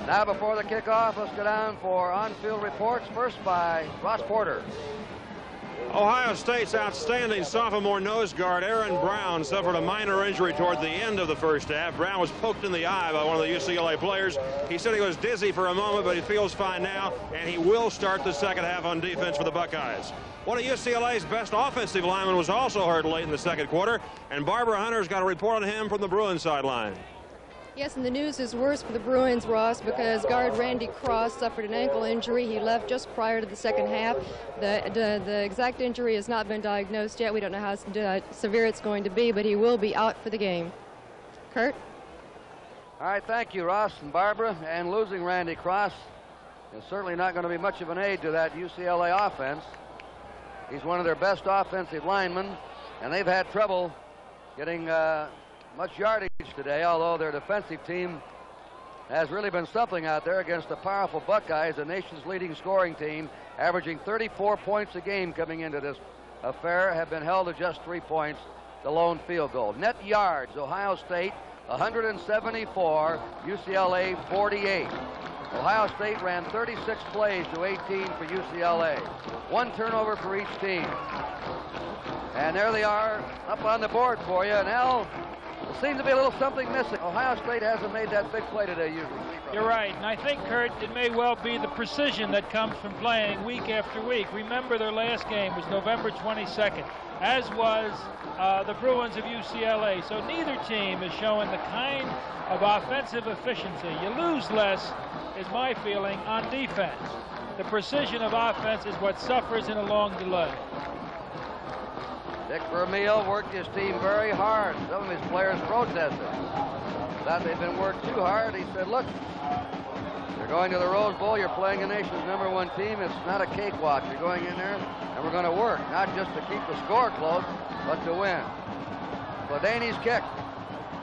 Now, before the kickoff, let's go down for on-field reports, first by Ross Porter. Ohio State's outstanding sophomore nose guard, Aaron Brown, suffered a minor injury toward the end of the first half. Brown was poked in the eye by one of the UCLA players. He said he was dizzy for a moment, but he feels fine now, and he will start the second half on defense for the Buckeyes. One of UCLA's best offensive linemen was also hurt late in the second quarter, and Barbara Hunter's got a report on him from the Bruins sideline. Yes, and the news is worse for the Bruins, Ross, because guard Randy Cross suffered an ankle injury. He left just prior to the second half. The exact injury has not been diagnosed yet. We don't know how severe it's going to be, but he will be out for the game. Kurt? All right, thank you, Ross and Barbara. And losing Randy Cross is certainly not going to be much of an aid to that UCLA offense. He's one of their best offensive linemen, and they've had trouble getting much yardage today, although their defensive team has really been something out there against the powerful Buckeyes, the nation's leading scoring team, averaging 34 points a game coming into this affair, have been held to just 3 points, the lone field goal. Net yards, Ohio State 174, UCLA 48. Ohio State ran 36 plays to 18 for UCLA. One turnover for each team. And there they are up on the board for you. Now, there seems to be a little something missing. Ohio State hasn't made that big play today usually. You're right, and I think, Kurt, it may well be the precision that comes from playing week after week. Remember, their last game was November 22nd, as was the Bruins of UCLA. So neither team is showing the kind of offensive efficiency. You lose less, is my feeling, on defense. The precision of offense is what suffers in a long delay. Dick Vermeil worked his team very hard. Some of his players protested. Thought they'd been worked too hard. He said, look, you're going to the Rose Bowl. You're playing the nation's #1 team. It's not a cakewalk. You're going in there, and we're going to work, not just to keep the score close, but to win. Fladaney's kick.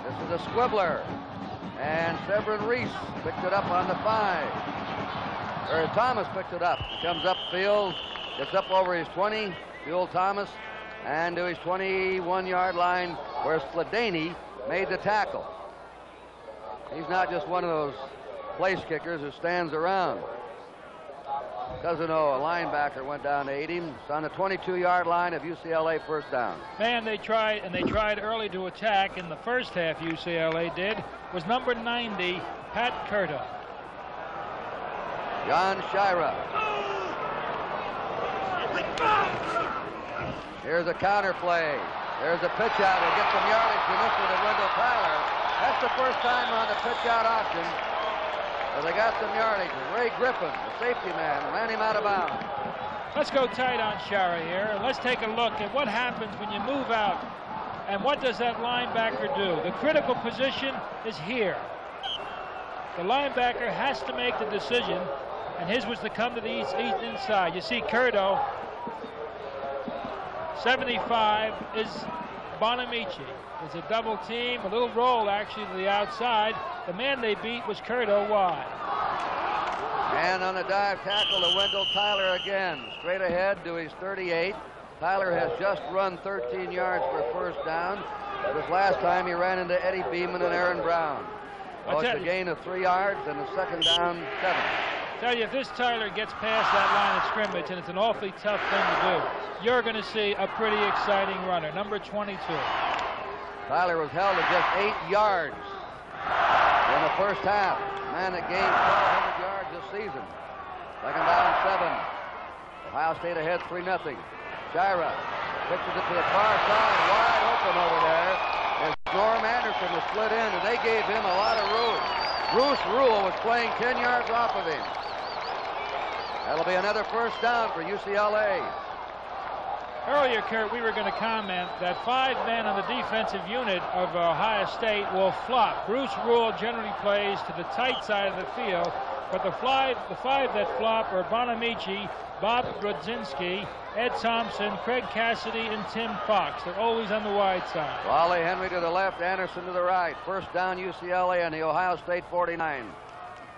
This is a squibbler. And Severin Reese picked it up on the 5. Or Thomas picked it up. He comes upfield, gets up over his 20, Buell Thomas, and to his 21-yard line, where Fladaney made the tackle. He's not just one of those place kickers who stands around. Doesn't know a linebacker went down to aid him. It's on the 22-yard line of UCLA first down. Man, they tried early to attack in the first half. UCLA did. Was number 90, Pat Curto. John Sciarra. Here's a counter play. There's a pitch out. He'll get some yardage initially to Wendell Tyler. That's the first time on the pitch out option. So they got some yardage. Ray Griffin, the safety man, ran him out of bounds. Let's go tight on Sciarra here. Let's take a look at what happens when you move out. And what does that linebacker do? The critical position is here. The linebacker has to make the decision, and his was to come to the east inside. You see Curto. 75 is Bonamici. It's a double team, a little roll actually to the outside. The man they beat was Curto wide. And on the dive tackle to Wendell Tyler again. Straight ahead to his 38. Tyler has just run 13 yards for a first down. This last time he ran into Eddie Beeman and Aaron Brown. So it's a gain of 3 yards and a second down 7. Tell you, if this Tyler gets past that line of scrimmage, and it's an awfully tough thing to do, you're going to see a pretty exciting runner, number 22. Tyler was held to just 8 yards in the first half. Man that gained 1,200 yards this season. Second down 7. Ohio State ahead 3-0. Sciarra pitches it to the far side, wide open over there. As Norm Anderson was split in, and they gave him a lot of room. Bruce Rule was playing 10 yards off of him. That'll be another first down for UCLA. Earlier, Kurt, we were going to comment that 5 men on the defensive unit of Ohio State will flop. Bruce Rule generally plays to the tight side of the field, but the 5 that flop are Bonamici, Bob Brodzinski, Ed Thompson, Craig Cassidy, and Tim Fox. They're always on the wide side. Wally Henry to the left, Anderson to the right. First down UCLA on the Ohio State 49.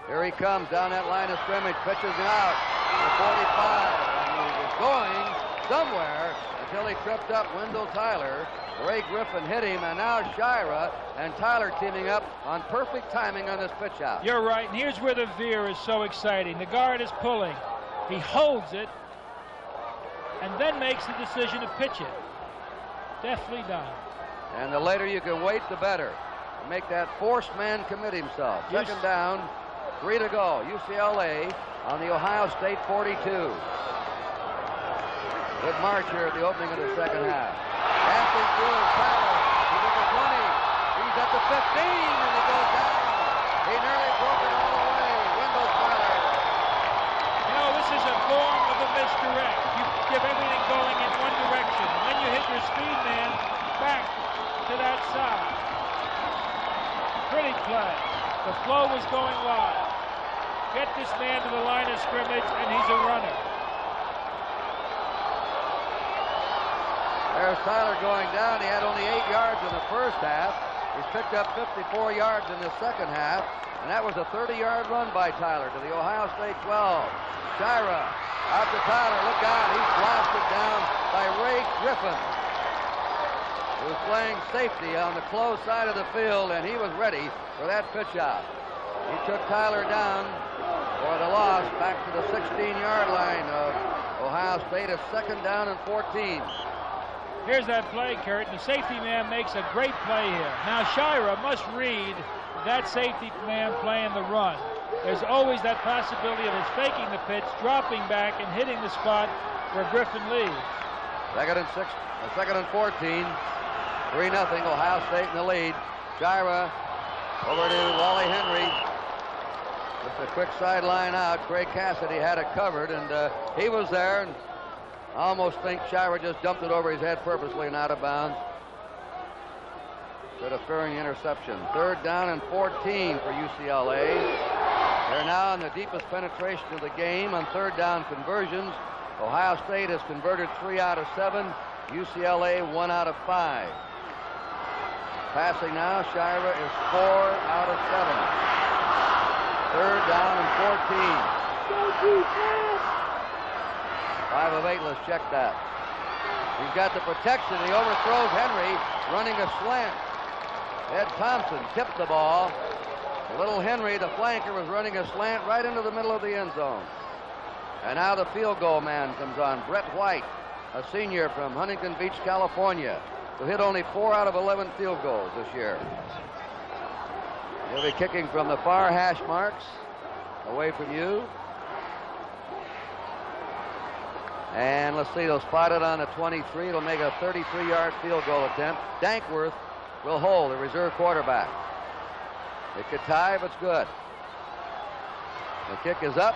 Here he comes down that line of scrimmage, pitches him out to 45. And he was going somewhere. The until he tripped up Wendell Tyler. Ray Griffin hit him, and now Sciarra and Tyler teaming up on perfect timing on this pitch out. You're right, and here's where the veer is so exciting. The guard is pulling. He holds it, and then makes the decision to pitch it. Deftly done. And the later you can wait, the better. Make that forced man commit himself. Second down, 3 to go. UCLA on the Ohio State 42. Good march here at the opening of the second half. Passing through Tyler. He's at the 20. He's at the 15, and he goes down. He nearly broke it all the way. Wendell Tyler. You know, this is a form of a misdirect. You give everything going in one direction. Then you hit your speed man back to that side. Pretty play. The flow was going wide. Get this man to the line of scrimmage, and he's a runner. There's Tyler going down. He had only 8 yards in the first half. He's picked up 54 yards in the second half, and that was a 30-yard run by Tyler to the Ohio State 12. Sciarra out to Tyler. Look out. He's blasted down by Ray Griffin, who's playing safety on the close side of the field, and he was ready for that pitch out. He took Tyler down for the loss back to the 16-yard line of Ohio State. A second down and 14. Here's that play, Kurt. The safety man makes a great play here. Now Sciarra must read that safety man playing the run. There's always that possibility of his faking the pitch, dropping back, and hitting the spot where Griffin leads. Second and 14. 3-0, Ohio State in the lead. Sciarra over to Wally Henry. Just a quick sideline out. Craig Cassidy had it covered, and he was there. And I almost think Sciarra just dumped it over his head purposely and out of bounds. Interfering interception. Third down and 14 for UCLA. They're now in the deepest penetration of the game on third down conversions. Ohio State has converted 3 out of 7. UCLA 1 out of 5. Passing now, Sciarra is 4 out of 7. Third down and 14. 5 of 8, let's check that. He's got the protection. He overthrows Henry, running a slant. Ed Thompson tipped the ball. Little Henry, the flanker, was running a slant right into the middle of the end zone. And now the field goal man comes on, Brett White, a senior from Huntington Beach, California, who hit only 4 out of 11 field goals this year. He'll be kicking from the far hash marks, away from you. And let's see, they'll spot it on the 23. It'll make a 33-yard field goal attempt. Dankworth will hold, the reserve quarterback. It could tie, but it's good. The kick is up.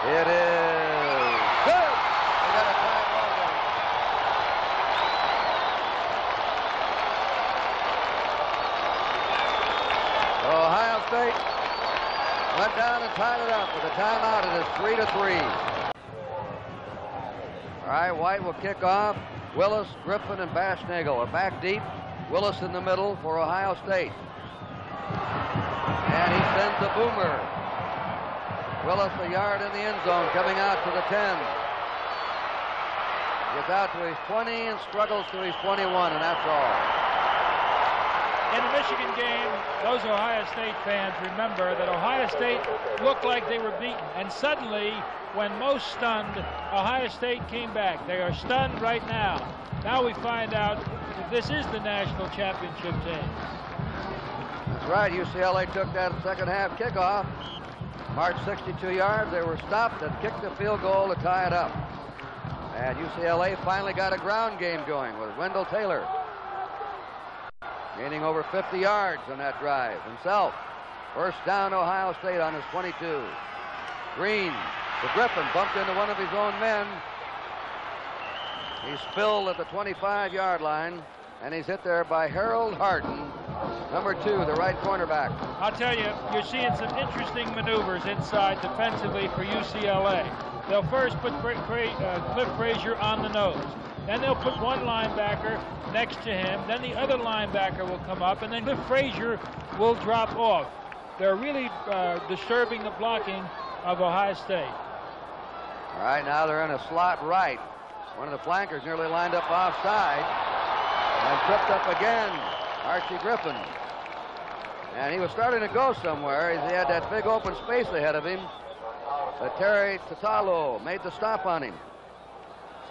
It is good. They got a tie ball game. Ohio State went down and tied it up with a timeout. It is 3-3. All right, White will kick off. Willis, Griffin, and Bashnagel are back deep. Willis in the middle for Ohio State. And he sends a boomer. Willis a yard in the end zone, coming out to the 10. Gets out to his 20 and struggles to his 21, and that's all. In the Michigan game, those Ohio State fans remember that Ohio State looked like they were beaten. And suddenly, when most stunned, Ohio State came back. They are stunned right now. Now we find out that this is the national championship team. That's right. UCLA took that second half kickoff. Marched 62 yards. They were stopped and kicked the field goal to tie it up. And UCLA finally got a ground game going with Wendell Taylor gaining over 50 yards on that drive himself. First down, Ohio State on his 22. Green to Griffin, bumped into one of his own men. He's spilled at the 25-yard line, and he's hit there by Harold Harden, number 2, the right cornerback. I'll tell you, you're seeing some interesting maneuvers inside defensively for UCLA. They'll first put Cliff Frazier on the nose. Then they'll put one linebacker next to him. Then the other linebacker will come up, and then Cliff Frazier will drop off. They're really disturbing the blocking of Ohio State. All right, now they're in a slot right. One of the flankers nearly lined up offside and tripped up again, Archie Griffin. And he was starting to go somewhere. He had that big open space ahead of him. But Terry Tatalo made the stop on him.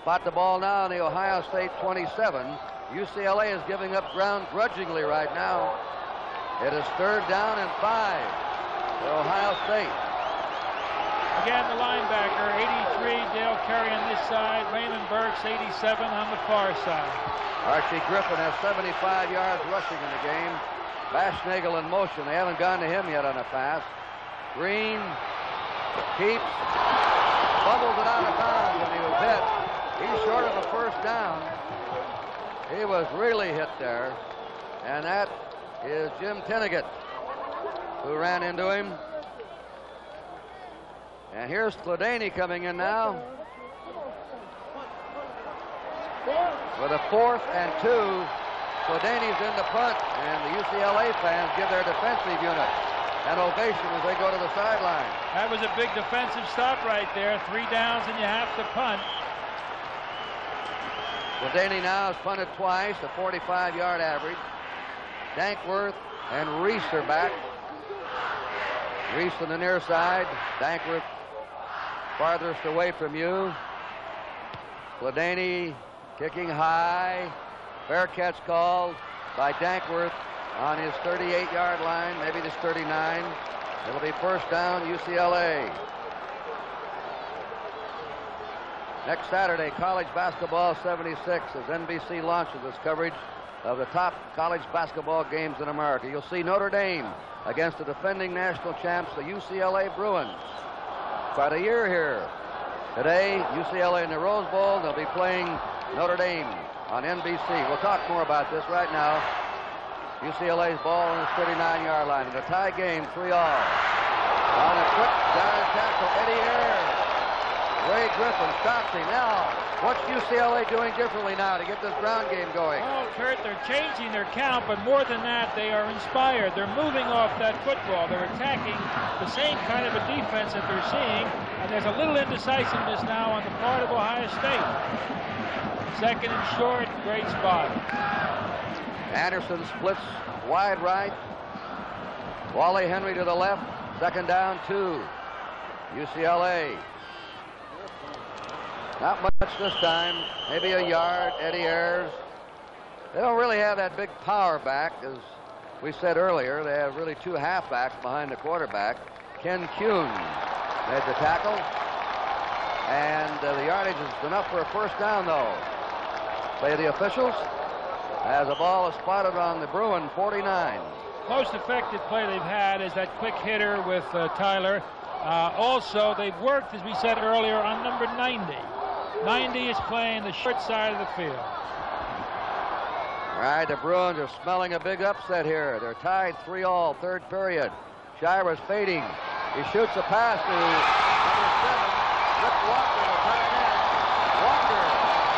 Spot the ball now on the Ohio State 27. UCLA is giving up ground grudgingly right now. It is 3rd down and 5 for Ohio State. Again, the linebacker, 83, Dale Carey on this side. Raymond Burks, 87 on the far side. Archie Griffin has 75 yards rushing in the game. Baschnagel in motion. They haven't gone to him yet on a pass. Green keeps, bubbles it out of bounds, and he was hit. He's short of a 1st down. He was really hit there. And that is Jim Tinnigat, who ran into him. And here's Clodaney coming in now with a 4th and 2. Clodaney's in the punt, and the UCLA fans give their defensive unit an ovation as they go to the sideline. That was a big defensive stop right there. 3 downs and you have to punt. Clodaney now has punted twice, a 45-yard average. Dankworth and Reese are back. Reese on the near side. Dankworth farthest away from you. Clodaney kicking high. Fair catch called by Dankworth on his 38-yard line, maybe this 39. It'll be 1st down, UCLA. Next Saturday, College Basketball 76, as NBC launches its coverage of the top college basketball games in America. You'll see Notre Dame against the defending national champs, the UCLA Bruins. Quite a year here. Today, UCLA in the Rose Bowl. They'll be playing Notre Dame on NBC. We'll talk more about this right now. UCLA's ball on the 39-yard line. In a tie game, 3-all. On a quick down tackle, Eddie Ayers. Ray Griffin stops him. Now, what's UCLA doing differently now to get this ground game going? Oh, Kurt, they're changing their count, but more than that, they are inspired. They're moving off that football. They're attacking the same kind of a defense that they're seeing, and there's a little indecisiveness now on the part of Ohio State. 2nd and short, great spot. Anderson splits wide right. Wally Henry to the left. 2nd down, 2. UCLA. Not much this time. Maybe a yard. Eddie Ayers. They don't really have that big power back. As we said earlier, they have really 2 halfbacks behind the quarterback. Ken Kuhn made the tackle. And the yardage is enough for a 1st down, though. Say the officials, as the ball is spotted on the Bruin 49. Most effective play they've had is that quick hitter with Tyler. Also, they've worked, as we said earlier, on number 90. 90 is playing the short side of the field. All right, the Bruins are smelling a big upset here. They're tied 3-all, 3rd period. Sciarra's fading. He shoots a pass to number 7, Rick Walker, the tight end. Walker,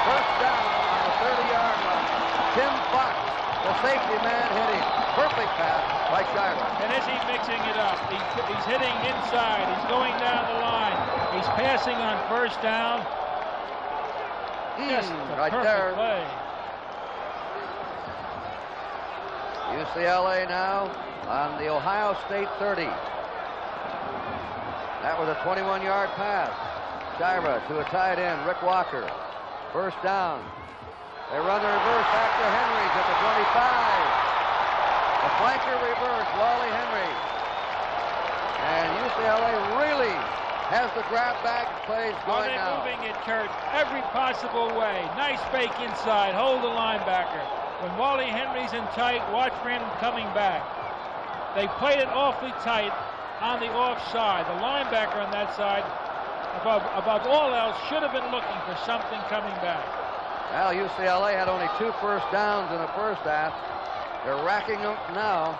1st down on the 30-yard line. Tim Fox, the safety man, hit him. Perfect pass by Sciarra. And is he mixing it up? He's hitting inside. He's going down the line. He's passing on 1st down. Just a right perfect there. play. UCLA now on the Ohio State 30. That was a 21-yard pass. Sciarra to a tight end, Rick Walker. 1st down. They run the reverse back to Henry's at the 25. The flanker reverse, Wally Henry. And UCLA really has the grab back plays going now. They're moving it, Kurt, every possible way. Nice fake inside, hold the linebacker. When Wally Henry's in tight, watch for him coming back. They played it awfully tight on the offside. The linebacker on that side, above all else, should have been looking for something coming back. Well, UCLA had only 2 1st downs in the 1st half. They're racking up now.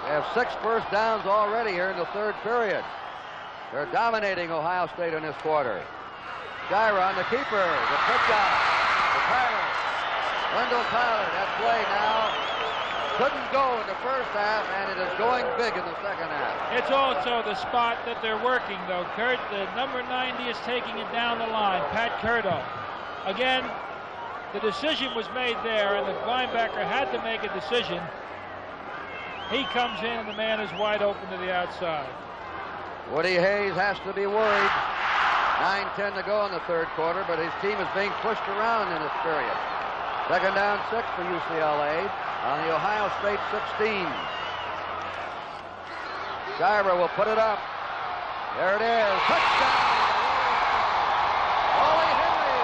They have 6 1st downs already here in the 3rd period. They're dominating Ohio State in this quarter. Sciarra on the keeper, the pitch out to Tyler. Wendell Tyler, that play now couldn't go in the first half, and it is going big in the second half. It's also the spot that they're working, though, Kurt. The number 90 is taking it down the line, Pat Curdo. Again, the decision was made there, and the linebacker had to make a decision. He comes in, and the man is wide open to the outside. Woody Hayes has to be worried. 9:10 to go in the third quarter, but his team is being pushed around in this period. Second down 6 for UCLA on the Ohio State 16. Sciarra will put it up. There it is. Touchdown! Wally Henry,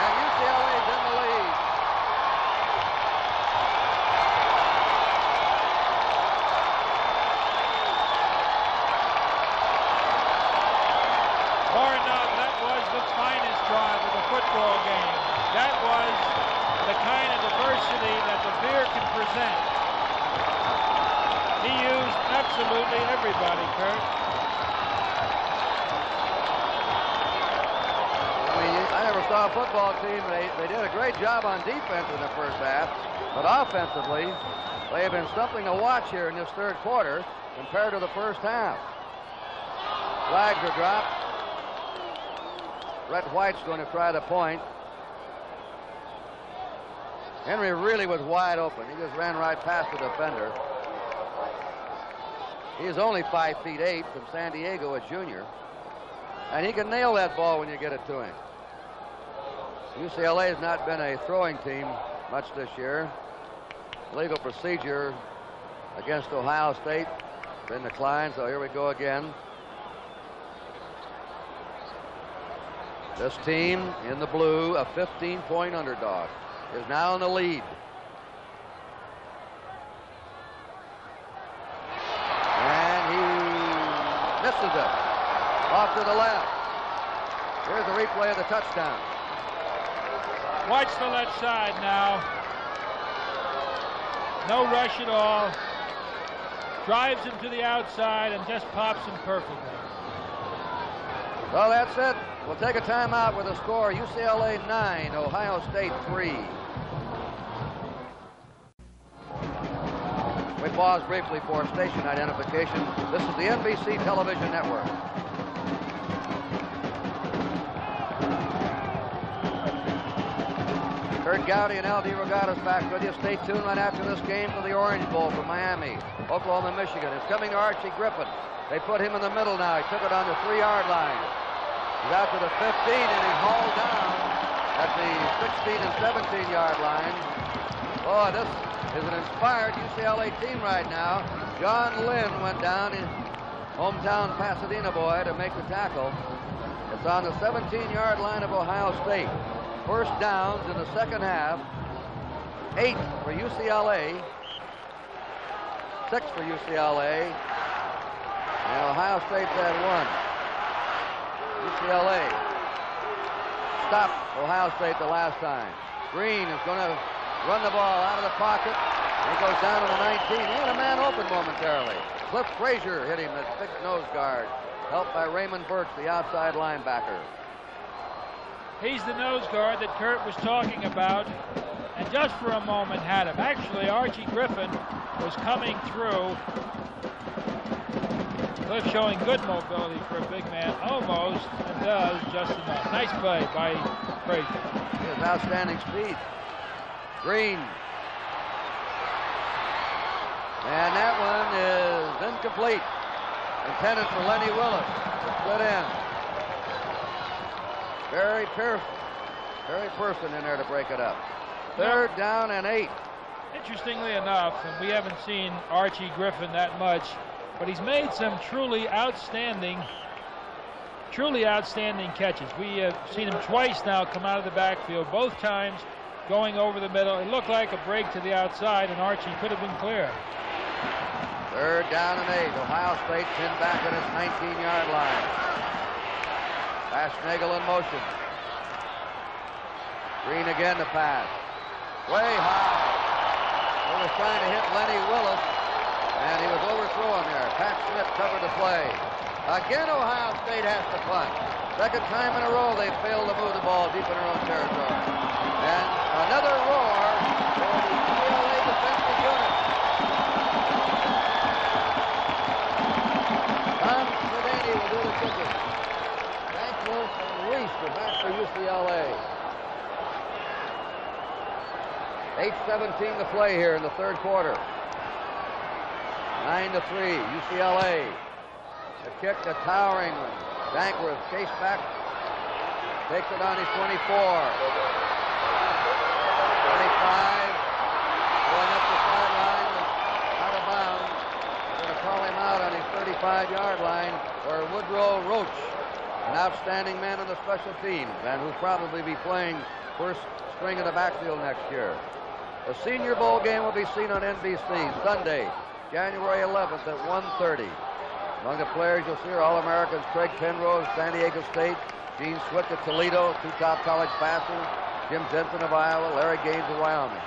and UCLA's in the lead. Bar none, that was the finest drive of the football game. That was the kind of diversity that the beer can present. He used absolutely everybody, Kurt. I never saw a football team. They did a great job on defense in the first half, but offensively, they have been something to watch here in this third quarter compared to the first half. Flags are dropped. Brett White's going to try the point. Henry really was wide open. He just ran right past the defender. He is only 5'8" from San Diego, a junior. And he can nail that ball when you get it to him. UCLA has not been a throwing team much this year. Legal procedure against Ohio State been declined, so here we go again. This team in the blue, a 15-point underdog, is now in the lead. And he misses it. Off to the left. Here's the replay of the touchdown. Watch the left side now. No rush at all. Drives him to the outside and just pops him perfectly. Well, that's it. We'll take a timeout with a score: UCLA 9, Ohio State 3. We pause briefly for station identification. This is the NBC Television Network. Kurt Gowdy and L.D. Regatta's back with you. Stay tuned right after this game for the Orange Bowl from Miami. Oklahoma, Michigan. It's coming to Archie Griffin. They put him in the middle now. He took it on the 3-yard line. He's out to the 15, and he's hauled down at the 16 and 17-yard line. Boy, this is an inspired UCLA team right now. John Lynn went down, his hometown Pasadena boy, to make the tackle. It's on the 17-yard line of Ohio State. First downs in the second half. 8 for UCLA. 6 for UCLA. And Ohio State's had 1. UCLA stopped Ohio State the last time. Green is going to run the ball out of the pocket. He goes down to the 19. He had a man open momentarily. Cliff Frazier hit him, that big nose guard, helped by Raymond Burks, the outside linebacker. He's the nose guard that Kurt was talking about, and just for a moment had him. Actually, Archie Griffin was coming through. Cliff showing good mobility for a big man, almost, and does just enough. Nice play by Frazier. He has outstanding speed. Green. And that one is incomplete. Intended for Lenny Willis. Split in. Barry Pearson in there to break it up. Third down and 8. Interestingly enough, and we haven't seen Archie Griffin that much, but he's made some truly outstanding catches. We have seen him twice now come out of the backfield, both times going over the middle. It looked like a break to the outside, and Archie could have been clear. Third down and 8. Ohio State pinned back at its 19-yard line. Nagel in motion. Green again to pass. Way high. He was trying to hit Lenny Willis, and he was overthrown there. Pat Smith covered the play. Again, Ohio State has to punt. Second time in a row they failed to move the ball deep in their own territory. And another roar for the UCLA defensive unit. UCLA. 8:17 to play here in the third quarter. 9-3, UCLA. The kick, the towering Dankworth, chase back, takes it on his 24. 25, going up the sideline, out of bounds. They're going to call him out on his 35-yard line for Woodrow Roach, an outstanding man on the special teams and who'll probably be playing first string in the backfield next year. The Senior Bowl game will be seen on NBC Sunday, January 11th at 1:30. Among the players you'll see are All-Americans Craig Penrose, San Diego State, Gene Swick of Toledo, 2 top college passers, Jim Jensen of Iowa, Larry Gaines of Wyoming.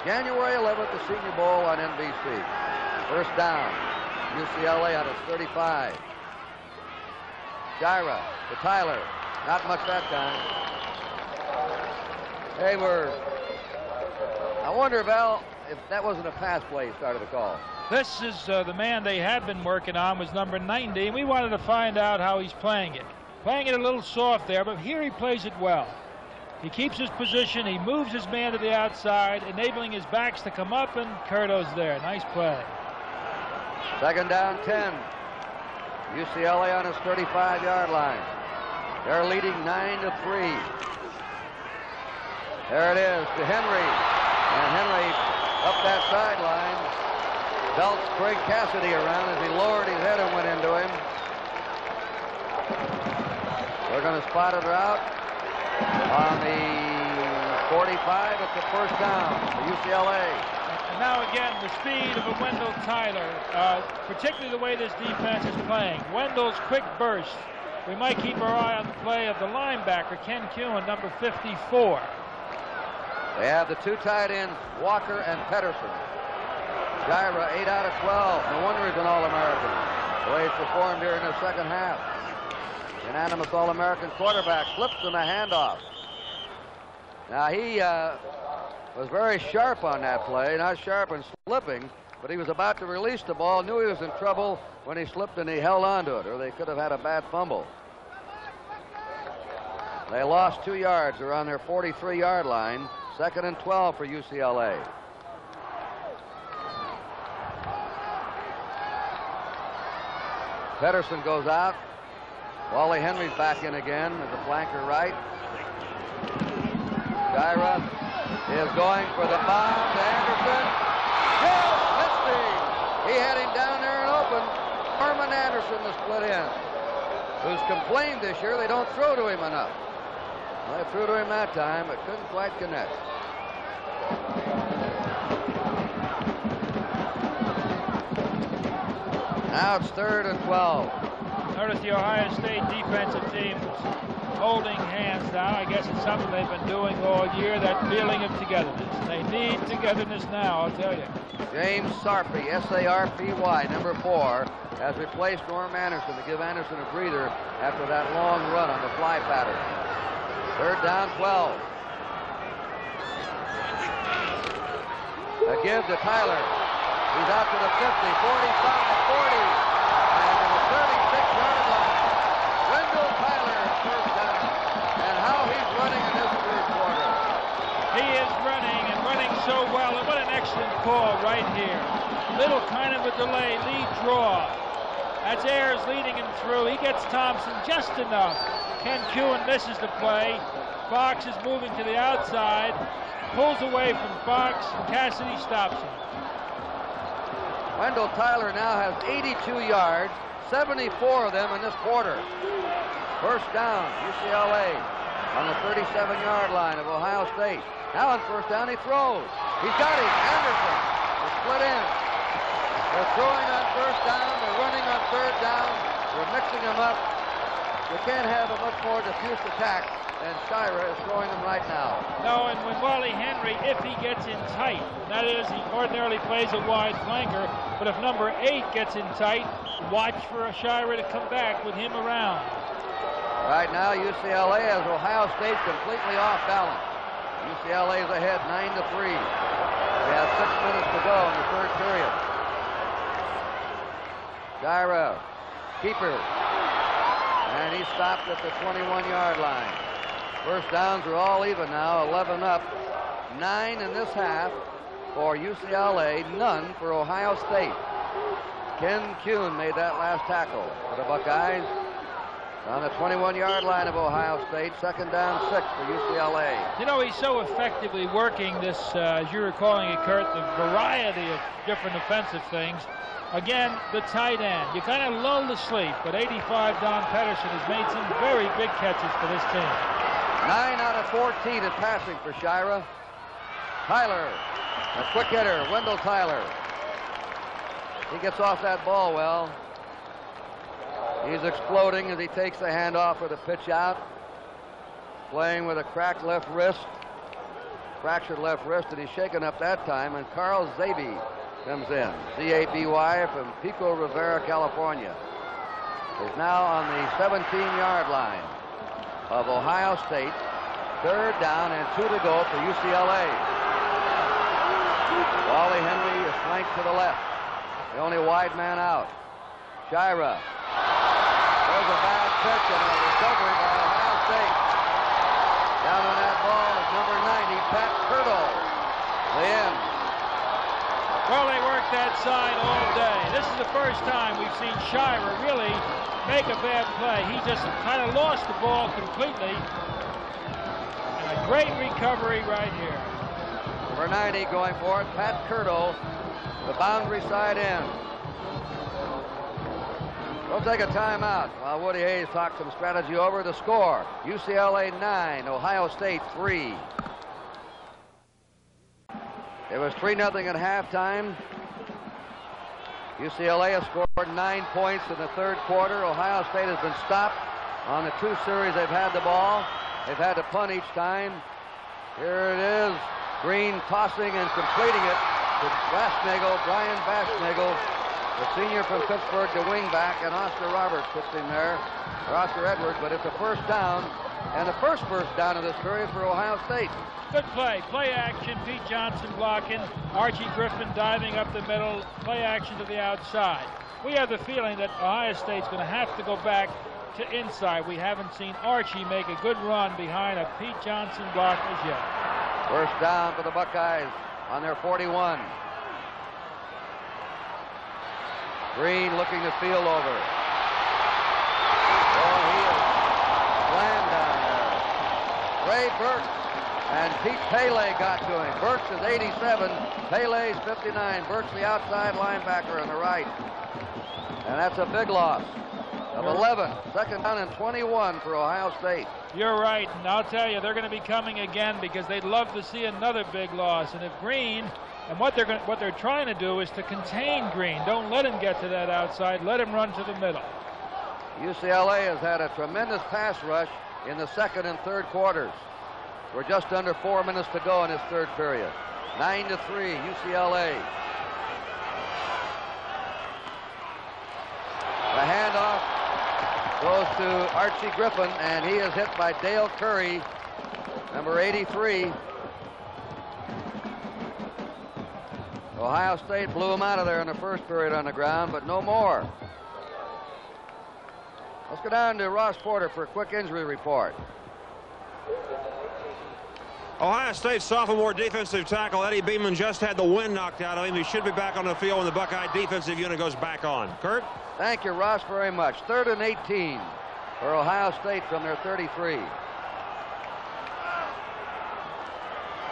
January 11th, the Senior Bowl on NBC. First down, UCLA on its 35. Sciarra to Tyler, not much that time. I wonder, Val, if that wasn't a pass play he started the call. This is the man they had been working on was number 90, and we wanted to find out how he's playing it. Playing it a little soft there, but here he plays it well. He keeps his position, he moves his man to the outside, enabling his backs to come up, and Curto's there. Nice play. Second down, 10. UCLA on his 35-yard line. They're leading 9-3. There it is to Henry. And Henry up that sideline belts Craig Cassidy around as he lowered his head and went into him. They're going to spot it out on the 45 at the first down for UCLA. And now again, the speed of a Wendell Tyler, particularly the way this defense is playing. Wendell's quick burst. We might keep our eye on the play of the linebacker, Ken Kuhn, number 54. They have the 2 tight ends, Walker and Pedersen. Sciarra, 8 out of 12. No wonder he's an All-American. The way he's performed here in the second half. Unanimous All-American quarterback, flips him a handoff. Now he was very sharp on that play, not sharp and slipping, but he was about to release the ball, knew he was in trouble when he slipped and he held on to it, or they could have had a bad fumble. They lost 2 yards. They're on their 43-yard line. 2nd and 12 for UCLA. Pedersen goes out. Wally Henry's back in again as a flanker right. Sciarra is going for the bomb to Anderson. Just missed him. He had him down there and open. Herman Anderson, the split end, who's complained this year they don't throw to him enough. Well, they threw to him that time, but couldn't quite connect. Now it's 3rd and 12. Notice the Ohio State defensive team holding hands now. I guess it's something they've been doing all year, that feeling of togetherness. They need togetherness now, I'll tell you. James Sarpy, S-A-R-P-Y, number 4, has replaced Norm Anderson to give Anderson a breather after that long run on the fly pattern. 3rd down, 12. A give to Tyler. He's out to the 50, 45, 40, and to the 36-yard line. Wendell Tyler, first down. And how he's running in this third quarter. He is running and running so well, and what an excellent call right here. Little kind of a delay, lead draw. That's Ayers leading him through. He gets Thompson just enough. Ken Kuhn misses the play. Fox is moving to the outside, pulls away from Fox, and Cassidy stops him. Wendell Tyler now has 82 yards, 74 of them in this quarter. First down, UCLA on the 37-yard line of Ohio State. Now on first down, he throws. He's got him, Anderson, the split end. They're throwing on first down, they're running on 3rd down, they're mixing them up. You can't have a much more diffuse attack, and Sciarra is throwing them right now. No, and when Wally Henry, if he gets in tight, that is, he ordinarily plays a wide flanker, but if number 8 gets in tight, watch for Sciarra to come back with him around. Right now, UCLA has Ohio State completely off balance. UCLA is ahead 9-3. We have 6 minutes to go in the 3rd period. Sciarra, keeper, and he stopped at the 21-yard line. First downs are all even now, 11 up. 9 in this half for UCLA, none for Ohio State. Ken Kuhn made that last tackle for the Buckeyes on the 21-yard line of Ohio State. Second down, 6 for UCLA. You know, he's so effectively working this, as you were calling it, Kurt, the variety of different offensive things. Again, the tight end. You kind of lull to sleep, but 85 Don Pedersen has made some very big catches for this team. 9 out of 14 in passing for Sciarra. Tyler, a quick hitter, Wendell Tyler. He gets off that ball well. He's exploding as he takes the handoff with a pitch out. Playing with a cracked left wrist. Fractured left wrist, and he's shaken up that time. And Carl Zaby comes in. Z-A-B-Y from Pico Rivera, California. Is now on the 17-yard line of Ohio State. Third down and 2 to go for UCLA. Wally Henry is flanked to the left. The only wide man out. Sciarra. There's a bad pitch and a recovery by Ohio State. Down on that ball is number 90, Pat Kirtle. The end. Well, they worked that side all day. This is the first time we've seen Sciarra really make a bad play. He just kind of lost the ball completely. And a great recovery right here. Number 90 going for it, Pat Kirtle, the boundary side end. We'll take a timeout while Woody Hayes talks some strategy over. The score, UCLA 9, Ohio State 3. It was 3-0 at halftime. UCLA has scored 9 points in the third quarter. Ohio State has been stopped on the 2 series they've had the ball. They've had to punt each time. Here it is. Green tossing and completing it to Brian Baschnagel, the senior from Pittsburgh, the wingback, and Oscar Roberts pitching there, or Oscar Edwards, but it's a first down, and the first down of this period for Ohio State. Good play. Play action. Pete Johnson blocking. Archie Griffin diving up the middle. Play action to the outside. We have the feeling that Ohio State's going to have to go back to inside. We haven't seen Archie make a good run behind a Pete Johnson block as yet. First down for the Buckeyes on their 41. Green looking to field over. Oh, he is slammed down there. Ray Burks and Pete Pele got to him. Burks is 87, Pele's 59. Burks the outside linebacker on the right. And that's a big loss of 11. Second down and 21 for Ohio State. You're right, and I'll tell you, they're going to be coming again because they'd love to see another big loss. And if Green, and what they're trying to do is to contain Green. Don't let him get to that outside. Let him run to the middle. UCLA has had a tremendous pass rush in the second and third quarters. We're just under 4 minutes to go in this third period. 9-3, UCLA. The handoff goes to Archie Griffin, and he is hit by Dale Curry, number 83. Ohio State blew him out of there in the first period on the ground, but no more. Let's go down to Ross Porter for a quick injury report. Ohio State sophomore defensive tackle Eddie Beeman just had the wind knocked out of him. He should be back on the field when the Buckeye defensive unit goes back on. Kurt? Thank you, Ross, very much. 3rd and 18 for Ohio State from their 33.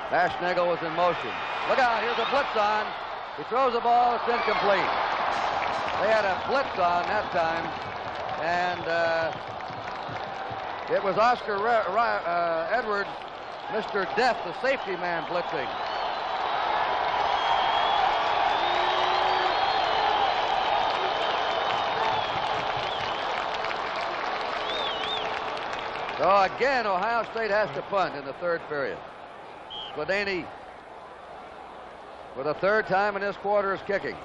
Baschnagel was in motion. Look out, here's a blitz on. He throws the ball, it's incomplete. They had a blitz on that time, and it was Oscar Edwards, Mr. Death, the safety man, blitzing. So again, Ohio State has to punt in the third period. Spadani, for the third time in this quarter, is kicking.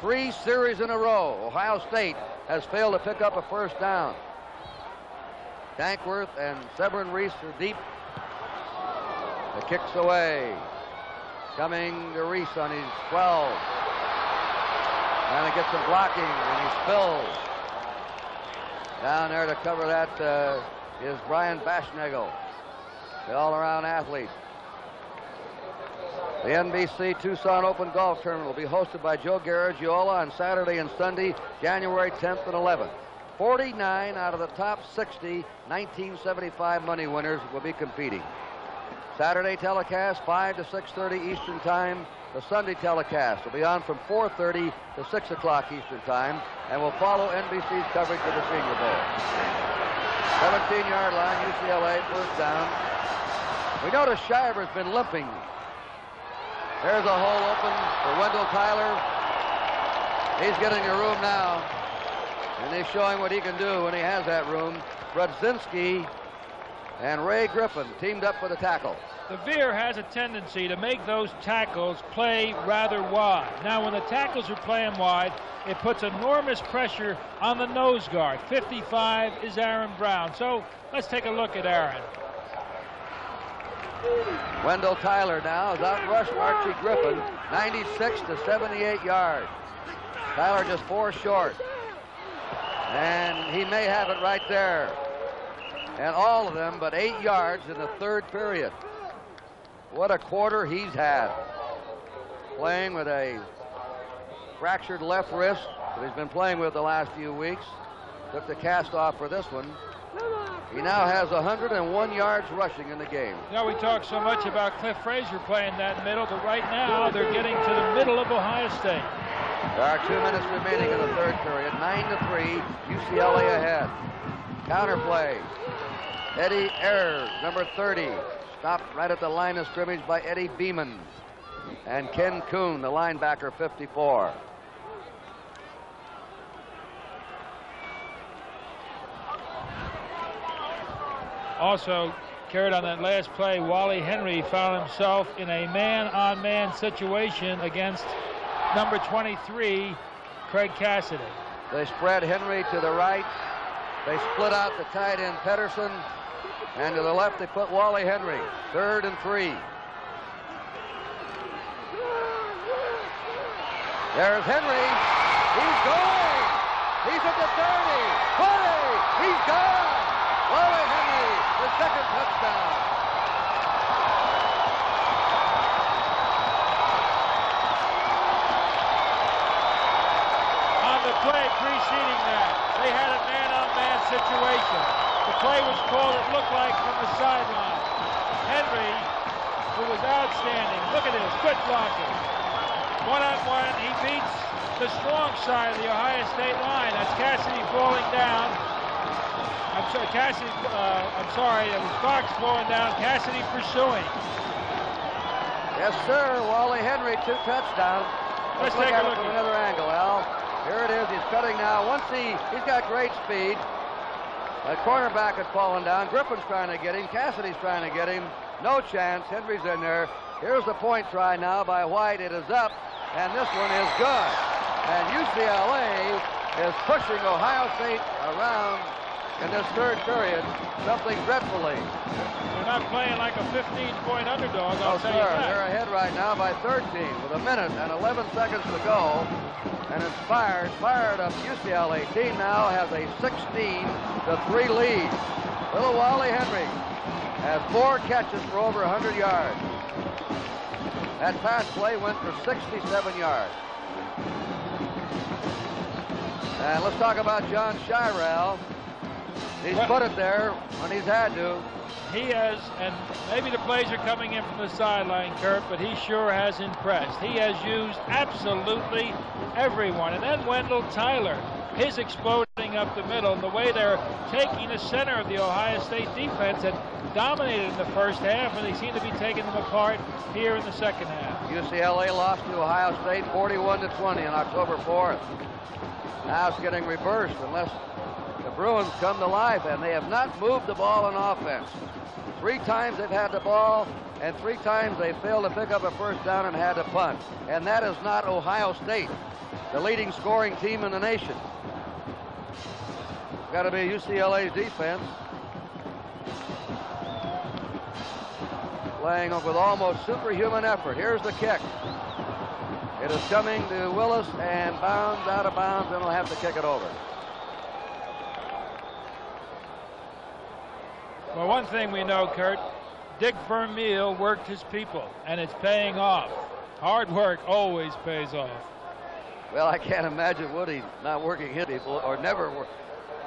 3 series in a row, Ohio State has failed to pick up a first down. Dankworth and Severin Reese are deep. The kick's away. Coming to Reese on his 12. Trying to get some blocking, and he spills. Down there to cover that is Brian Baschnagel. the all-around athlete. The NBC Tucson Open Golf Tournament will be hosted by Joe Garagiola on Saturday and Sunday, January 10th and 11th. 49 out of the top 60 1975 money winners will be competing. Saturday telecast 5 to 6:30 Eastern Time. The Sunday telecast will be on from 4:30 to 6 o'clock Eastern Time and will follow NBC's coverage of the Senior Bowl. 17-yard line, UCLA, first down. We notice Shiver's been limping. There's a hole open for Wendell Tyler. He's getting a room now, and he's showing what he can do when he has that room. Brudzinski and Ray Griffin teamed up for the tackle. The veer has a tendency to make those tackles play rather wide. Now, when the tackles are playing wide, it puts enormous pressure on the nose guard. 55 is Aaron Brown. So let's take a look at Aaron. Wendell Tyler now has outrushed Archie Griffin 96 to 78 yards. Tyler just 4 short. And he may have it right there. And all of them but 8 yards in the third period. What a quarter he's had. Playing with a fractured left wrist that he's been playing with the last few weeks. Took the cast off for this one. He now has 101 yards rushing in the game. Now, we talk so much about Cliff Frazier playing that middle, but right now they're getting to the middle of Ohio State. There are 2 minutes remaining in the third period. 9-3, UCLA ahead. Counterplay. Eddie Ayers, number 30, stopped right at the line of scrimmage by Eddie Beeman. And Ken Kuhn, the linebacker, 54. Also, carried on that last play, Wally Henry found himself in a man-on-man situation against number 23, Craig Cassidy. They spread Henry to the right. They split out the tight end Pedersen. And to the left, they put Wally Henry. 3rd and 3. There's Henry. He's going. He's at the 30. 20. He's gone. Wally Henry, the second touchdown. On the play preceding that, they had a man-on-man situation. The play was called, it looked like, from the sideline. Henry, who was outstanding, look at this, good blocking. One-on-one, he beats the strong side of the Ohio State line. That's Cassidy falling down. I'm sorry, it was Fox falling down, Cassidy pursuing. Yes, sir, Wally Henry, 2 touchdowns. Let's take a look from another angle, Al. Here it is, he's cutting now. Once he's got great speed. The cornerback had fallen down. Griffin's trying to get him. Cassidy's trying to get him. No chance. Henry's in there. Here's the point try now by White. It is up, and this one is good. And UCLA is pushing Ohio State around in this third period, something dreadfully. They're not playing like a 15-point underdog, I'll tell you that. They're ahead right now by 13 with 1 minute and 11 seconds to go. And it's fired up. UCLA team now has a 16-3 lead. Little Wally Henry has 4 catches for over 100 yards. That pass play went for 67 yards. And let's talk about John Sciarra. He's put it there when he's had to. He has, and maybe the plays are coming in from the sideline, Kurt, but he sure has impressed. He has used absolutely everyone. And then Wendell Tyler, his exploding up the middle, the way they're taking the center of the Ohio State defense that dominated in the first half, and they seem to be taking them apart here in the second half. UCLA lost to Ohio State 41-20 on October 4th. Now it's getting reversed unless the Bruins come to life, and they have not moved the ball on offense. 3 times they've had the ball, and 3 times they failed to pick up a first down and had to punt. And that is not Ohio State, the leading scoring team in the nation. Got to be UCLA's defense. Playing with almost superhuman effort. Here's the kick. It is coming to Willis and bounds out of bounds, and he'll have to kick it over. Well, one thing we know, Kurt, Dick Vermeil worked his people, and it's paying off. Hard work always pays off. Well, I can't imagine Woody not working his people or never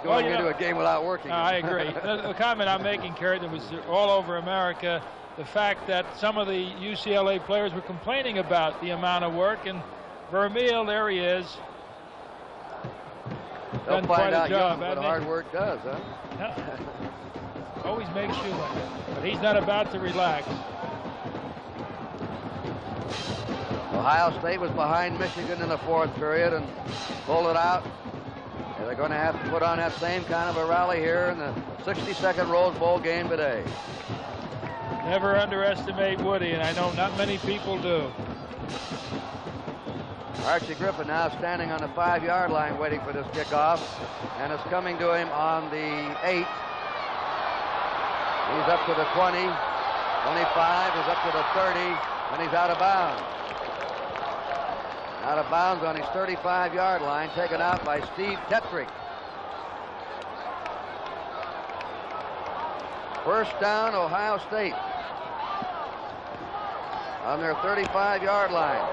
going into a game without working. I agree. The comment I'm making, Kurt, that was all over America, the fact that some of the UCLA players were complaining about the amount of work, and Vermeil, there he is. They'll find out young what hard work does, huh? Yeah. Always makes you look. But he's not about to relax. Ohio State was behind Michigan in the fourth period and pulled it out. And they're going to have to put on that same kind of a rally here in the 62nd Rose Bowl game today. Never underestimate Woody, and I know not many people do. Archie Griffin now standing on the 5-yard line waiting for this kickoff, and it's coming to him on the 8. He's up to the 20, 25, he's up to the 30, and he's out of bounds. Out of bounds on his 35-yard line, taken out by Steve Tetrick. First down, Ohio State. On their 35-yard line.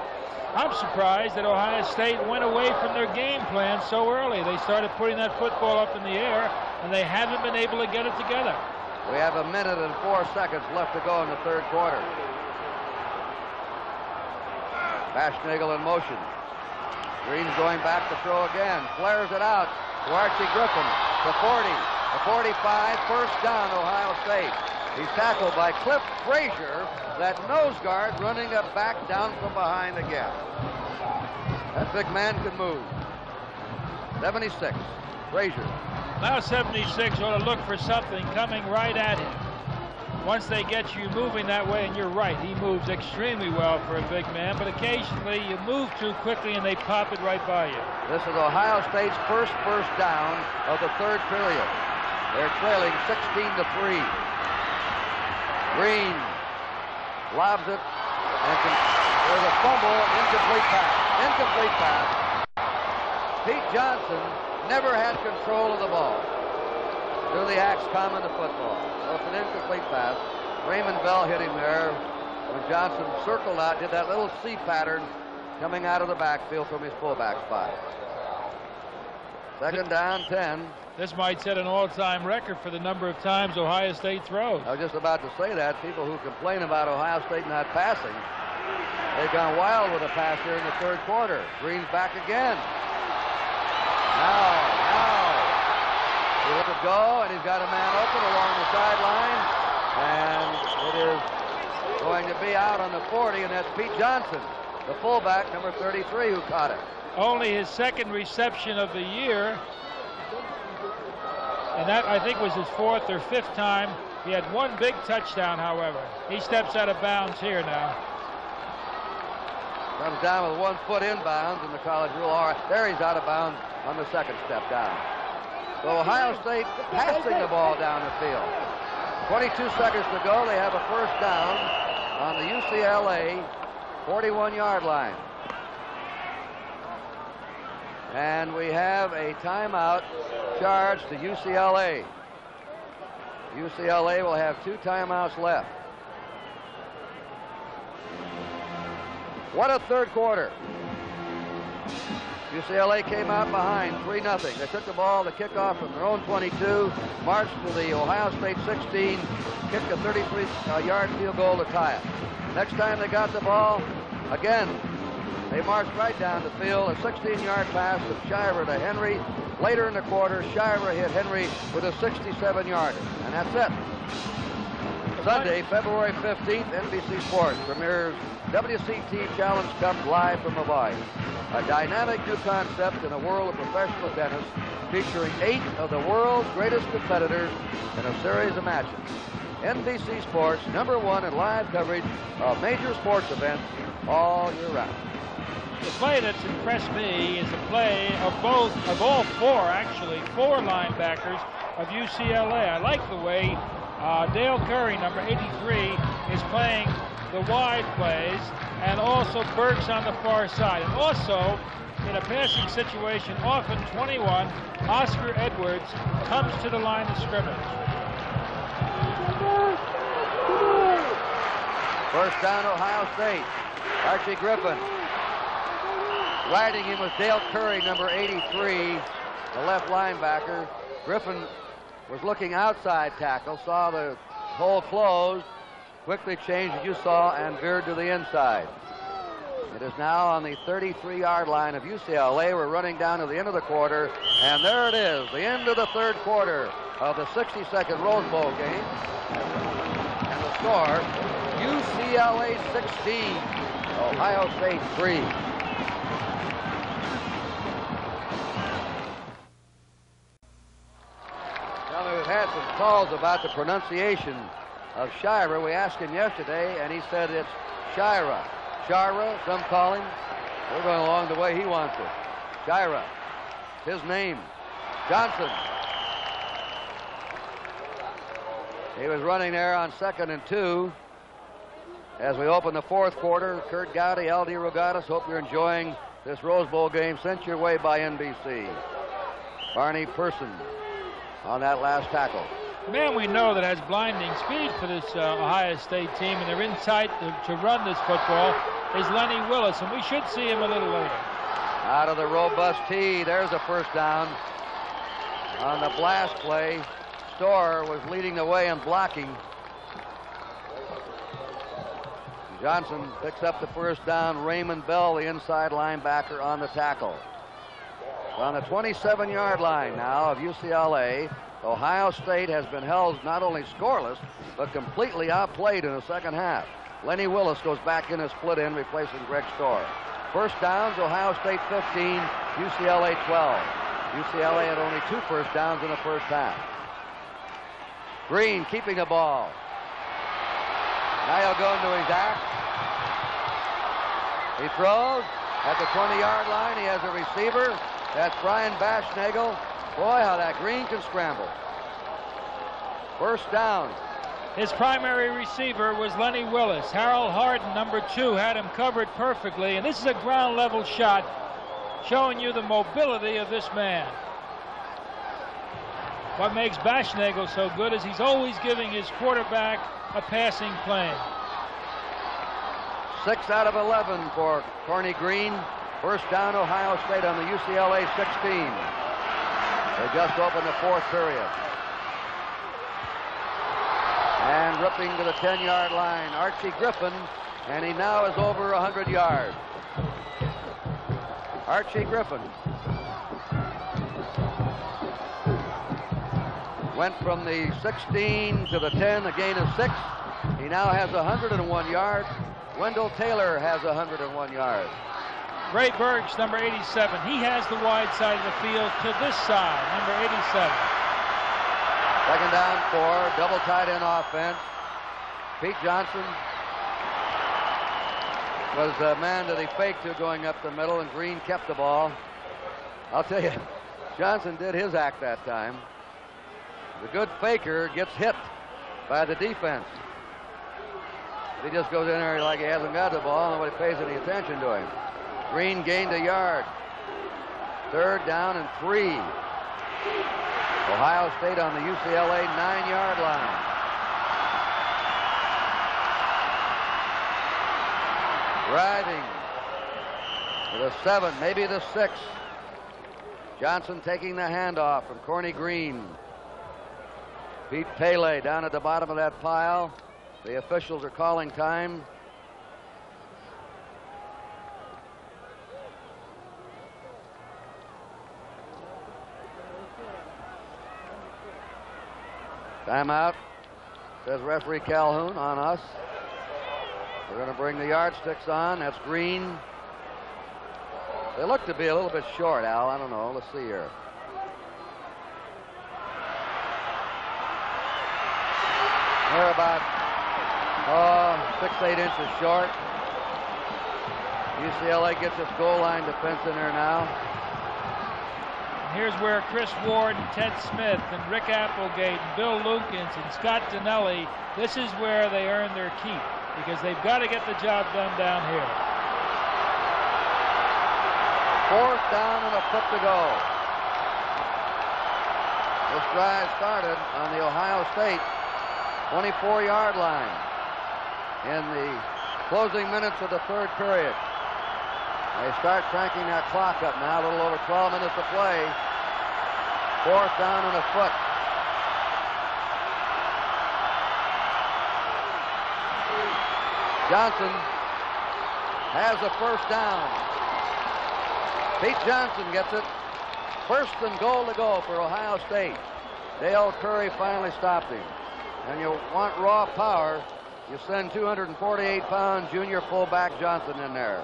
I'm surprised that Ohio State went away from their game plan so early. They started putting that football up in the air, and they haven't been able to get it together. We have a minute and 4 seconds left to go in the third quarter. Baschnagel in motion. Green's going back to throw again. Flares it out to Archie Griffin. The 40, the 45, first down, Ohio State. He's tackled by Cliff Frazier, that nose guard running up back down from behind again. That big man can move. 76, Frazier. Now 76 ought to look for something coming right at him. Once they get you moving that way, and you're right, he moves extremely well for a big man, but occasionally you move too quickly and they pop it right by you. This is Ohio State's first down of the third period. They're trailing 16-3. Green lobs it, and there's a fumble, incomplete pass. Incomplete pass. Pete Johnson never had control of the ball. Through the axe common to football. So it's an incomplete pass. Raymond Bell hit him there when Johnson circled out, did that little C pattern coming out of the backfield from his fullback spot. Second down, 10. This might set an all-time record for the number of times Ohio State throws. I was just about to say that. People who complain about Ohio State not passing, they've gone wild with a pass here in the third quarter. Green's back again. Now. He lets it go, and he's got a man open along the sideline, and it is going to be out on the 40, and that's Pete Johnson, the fullback, number 33, who caught it. Only his second reception of the year, and that, I think, was his fourth or fifth time. He had one big touchdown, however. He steps out of bounds here now. Comes down with 1 foot inbounds in the college rule. All right, there he's out of bounds on the second step down. So Ohio State passing the ball down the field. 22 seconds to go. They have a first down on the UCLA 41-yard line. And we have a timeout charged to UCLA. UCLA will have 2 timeouts left. What a third quarter. UCLA came out behind 3-0. They took the ball, the kickoff from their own 22, marched to the Ohio State 16, kicked a 33-yard field goal to tie it. Next time they got the ball, again, they marched right down the field, a 16-yard pass from Sciarra to Henry. Later in the quarter, Sciarra hit Henry with a 67-yarder, and that's it. Sunday, February 15th, NBC Sports premieres WCT Challenge Cup live from Hawaii. A dynamic new concept in a world of professional tennis featuring 8 of the world's greatest competitors in a series of matches. NBC Sports, #1 in live coverage of major sports events all year round. The play that's impressed me is the play of all 4 linebackers of UCLA. I like the way Dale Curry, number 83, is playing the wide plays, and also Burks on the far side. And also, in a passing situation, often 21, Oscar Edwards comes to the line of scrimmage. First down, Ohio State. Archie Griffin. Riding him was Dale Curry, number 83, the left linebacker. Griffin was looking outside tackle, saw the hole closed, quickly changed, as you saw, and veered to the inside. It is now on the 33-yard line of UCLA. We're running down to the end of the quarter, and there it is, the end of the third quarter of the 62nd Rose Bowl game. And the score, UCLA 16, Ohio State 3. Now, we've had some calls about the pronunciation of Sciarra. We asked him yesterday, and he said it's Sciarra. Sciarra, some call him. We're going along the way he wants it. Sciarra, his name. Johnson. He was running there on 2nd and 2. As we open the fourth quarter, Kurt Gowdy, L.D. Rogatis, hope you're enjoying this Rose Bowl game sent your way by NBC. Barney Person on that last tackle. The man we know that has blinding speed for this Ohio State team, and they're in tight to run this football, is Lenny Willis, and we should see him a little later. Out of the robust tee, there's a first down. On the blast play, Storr was leading the way and blocking. Johnson picks up the first down. Raymond Bell, the inside linebacker, on the tackle. On the 27-yard line now of UCLA, Ohio State has been held not only scoreless, but completely outplayed in the second half. Lenny Willis goes back in as split end, replacing Greg Storr. First downs, Ohio State 15, UCLA 12. UCLA had only 2 first downs in the first half. Green keeping the ball. Now he'll go into his act. He throws at the 20-yard line. He has a receiver. That's Brian Baschnagel. Boy, how that Green can scramble. First down. His primary receiver was Lenny Willis. Harold Harden, number 2, had him covered perfectly. And this is a ground level shot showing you the mobility of this man. What makes Baschnagel so good is he's always giving his quarterback a passing plane. 6 out of 11 for Corny Green. First down, Ohio State on the UCLA 16. They just opened the fourth period. And ripping to the 10-yard line, Archie Griffin, and he now is over 100 yards. Archie Griffin went from the 16 to the 10, a gain of 6. He now has 101 yards. Wendell Taylor has 101 yards. Ray Burks, number 87. He has the wide side of the field to this side, number 87. Second down 4, double tight end offense. Pete Johnson was the man that he faked to going up the middle, and Green kept the ball. I'll tell you, Johnson did his act that time. The good faker gets hit by the defense. He just goes in there like he hasn't got the ball, and nobody pays any attention to him. Green gained a yard. Third down and 3. Ohio State on the UCLA 9-yard line. Driving to the 7, maybe the 6. Johnson taking the handoff from Corny Green. Pete Pele down at the bottom of that pile. The officials are calling time. Timeout, says referee Calhoun on us. We're going to bring the yardsticks on. That's Green. They look to be a little bit short, Al. I don't know. Let's see here. They're about 6-8 inches short. UCLA gets its goal line defense in there now. Here's where Chris Ward and Ted Smith and Rick Applegate and Bill Lukens and Scott Dinelli, this is where they earn their keep, because they've got to get the job done down here. Fourth down and a foot to go. This drive started on the Ohio State 24-yard line. in the closing minutes of the third period. They start cranking that clock up now, a little over 12 minutes to play. Fourth down and a foot. Johnson has a first down. Pete Johnson gets it. First and goal to go for Ohio State. Dale Curry finally stopped him. And you want raw power, you send 248-pound junior fullback Johnson in there.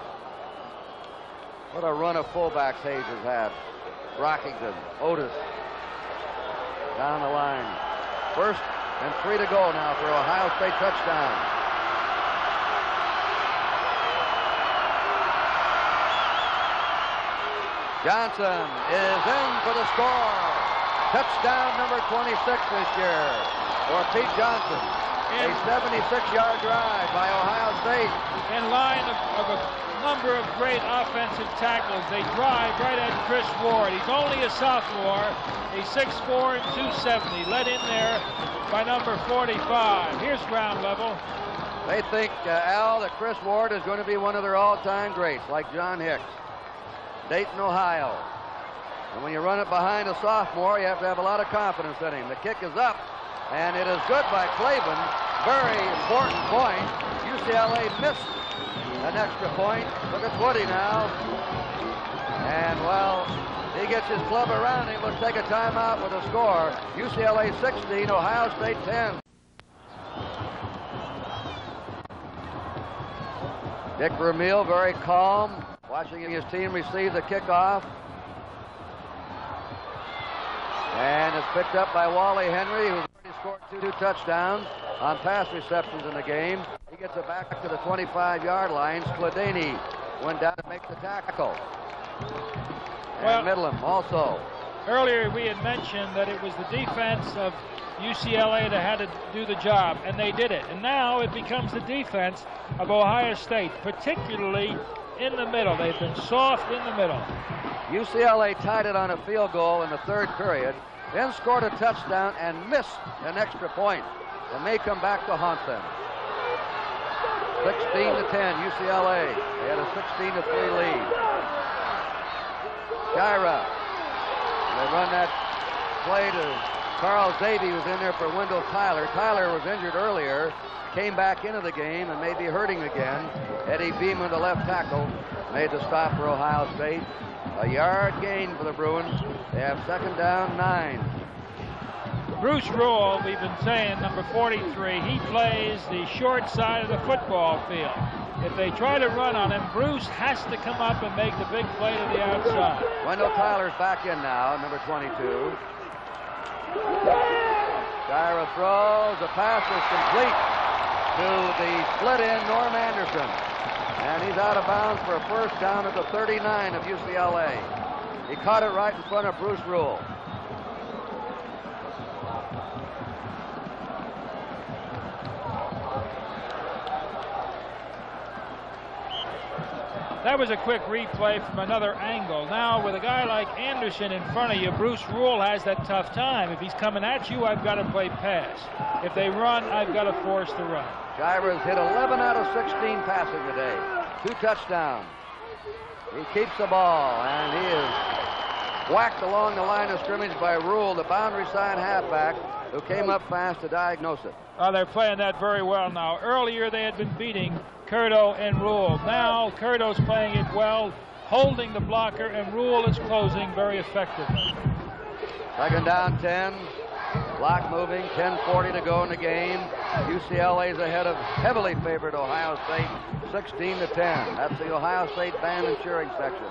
What a run of fullbacks Hayes has had. Rockington, Otis, down the line. First and 3 to go now for Ohio State touchdown. Johnson is in for the score. Touchdown number 26 this year for Pete Johnson. A 76-yard drive by Ohio State. In line of a number of great offensive tackles. They drive right at Chris Ward. He's only a sophomore. He's 6'4" and 270. Led in there by number 45. Here's ground level. They think, Al, that Chris Ward is going to be one of their all-time greats, like John Hicks. Dayton, Ohio. And when you run it behind a sophomore, you have to have a lot of confidence in him. The kick is up, and it is good by Clavin. Very important point. UCLA missed an extra point. Look at Woody now. And, well, he gets his club around him. Let's take a timeout with a score. UCLA 16, Ohio State 10. Dick Vermeil very calm, watching his team receive the kickoff. And it's picked up by Wally Henry, who's already scored two touchdowns on pass receptions in the game. He gets it back to the 25-yard line. Skladany went down to make the tackle. And Midland also. Earlier we had mentioned that it was the defense of UCLA that had to do the job, and they did it. And now it becomes the defense of Ohio State, particularly in the middle. They've been soft in the middle. UCLA tied it on a field goal in the third period, then scored a touchdown and missed an extra point, and may come back to haunt them. 16-10 UCLA. They had a 16-3 lead. Sciarra. They run that play to Carl Zavey, who's in there for Wendell Tyler. Tyler was injured earlier, came back into the game and may be hurting again. Eddie Beeman, the left tackle, made the stop for Ohio State. A yard gain for the Bruins. They have second down, 9. Bruce Rule, we've been saying, number 43, he plays the short side of the football field. If they try to run on him, Bruce has to come up and make the big play to the outside. Wendell Tyler's back in now, number 22. Sciarra throws. The pass is complete to the split end, Norm Anderson. And he's out of bounds for a first down at the 39 of UCLA. He caught it right in front of Bruce Rule. That was a quick replay from another angle. Now, with a guy like Anderson in front of you, Bruce Rule has that tough time. If he's coming at you, I've got to play pass. If they run, I've got to force the run. Sciarra's hit 11 out of 16 passing today. 2 touchdowns. He keeps the ball, and he is whacked along the line of scrimmage by Rule, the boundary side halfback, who came up fast to diagnose it. Oh, they're playing that very well now. Earlier, they had been beating Curto and Rule. Now, Curto's playing it well, holding the blocker, and Rule is closing very effectively. Second down, 10. Clock moving, 10:40 to go in the game. UCLA's ahead of heavily favored Ohio State, 16-10. That's the Ohio State band and cheering section.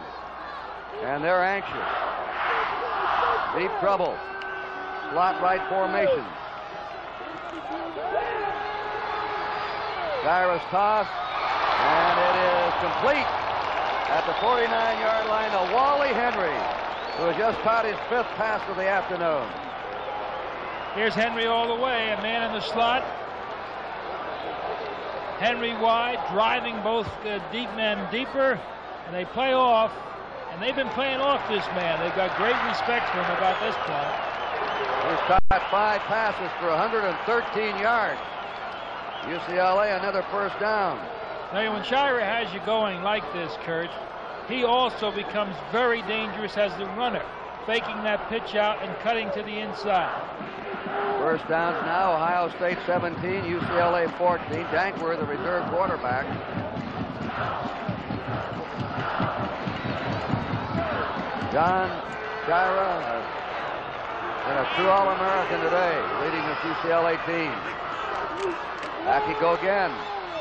And they're anxious. Deep trouble. Slot right formation. Sciarra's toss, and it is complete at the 49-yard line to Wally Henry, who has just caught his 5th pass of the afternoon. Here's Henry all the way, a man in the slot. Henry wide, driving both deep men deeper, and they play off, and they've been playing off this man. They've got great respect for him about this point. He's caught 5 passes for 113 yards. UCLA another first down. Now, when Sciarra has you going like this, Kurt, he also becomes very dangerous as the runner, faking that pitch out and cutting to the inside. First downs now, Ohio State 17, UCLA 14. Dankworth, the reserve quarterback. John Sciarra and a true All-American today, leading this UCLA team. Back he go again.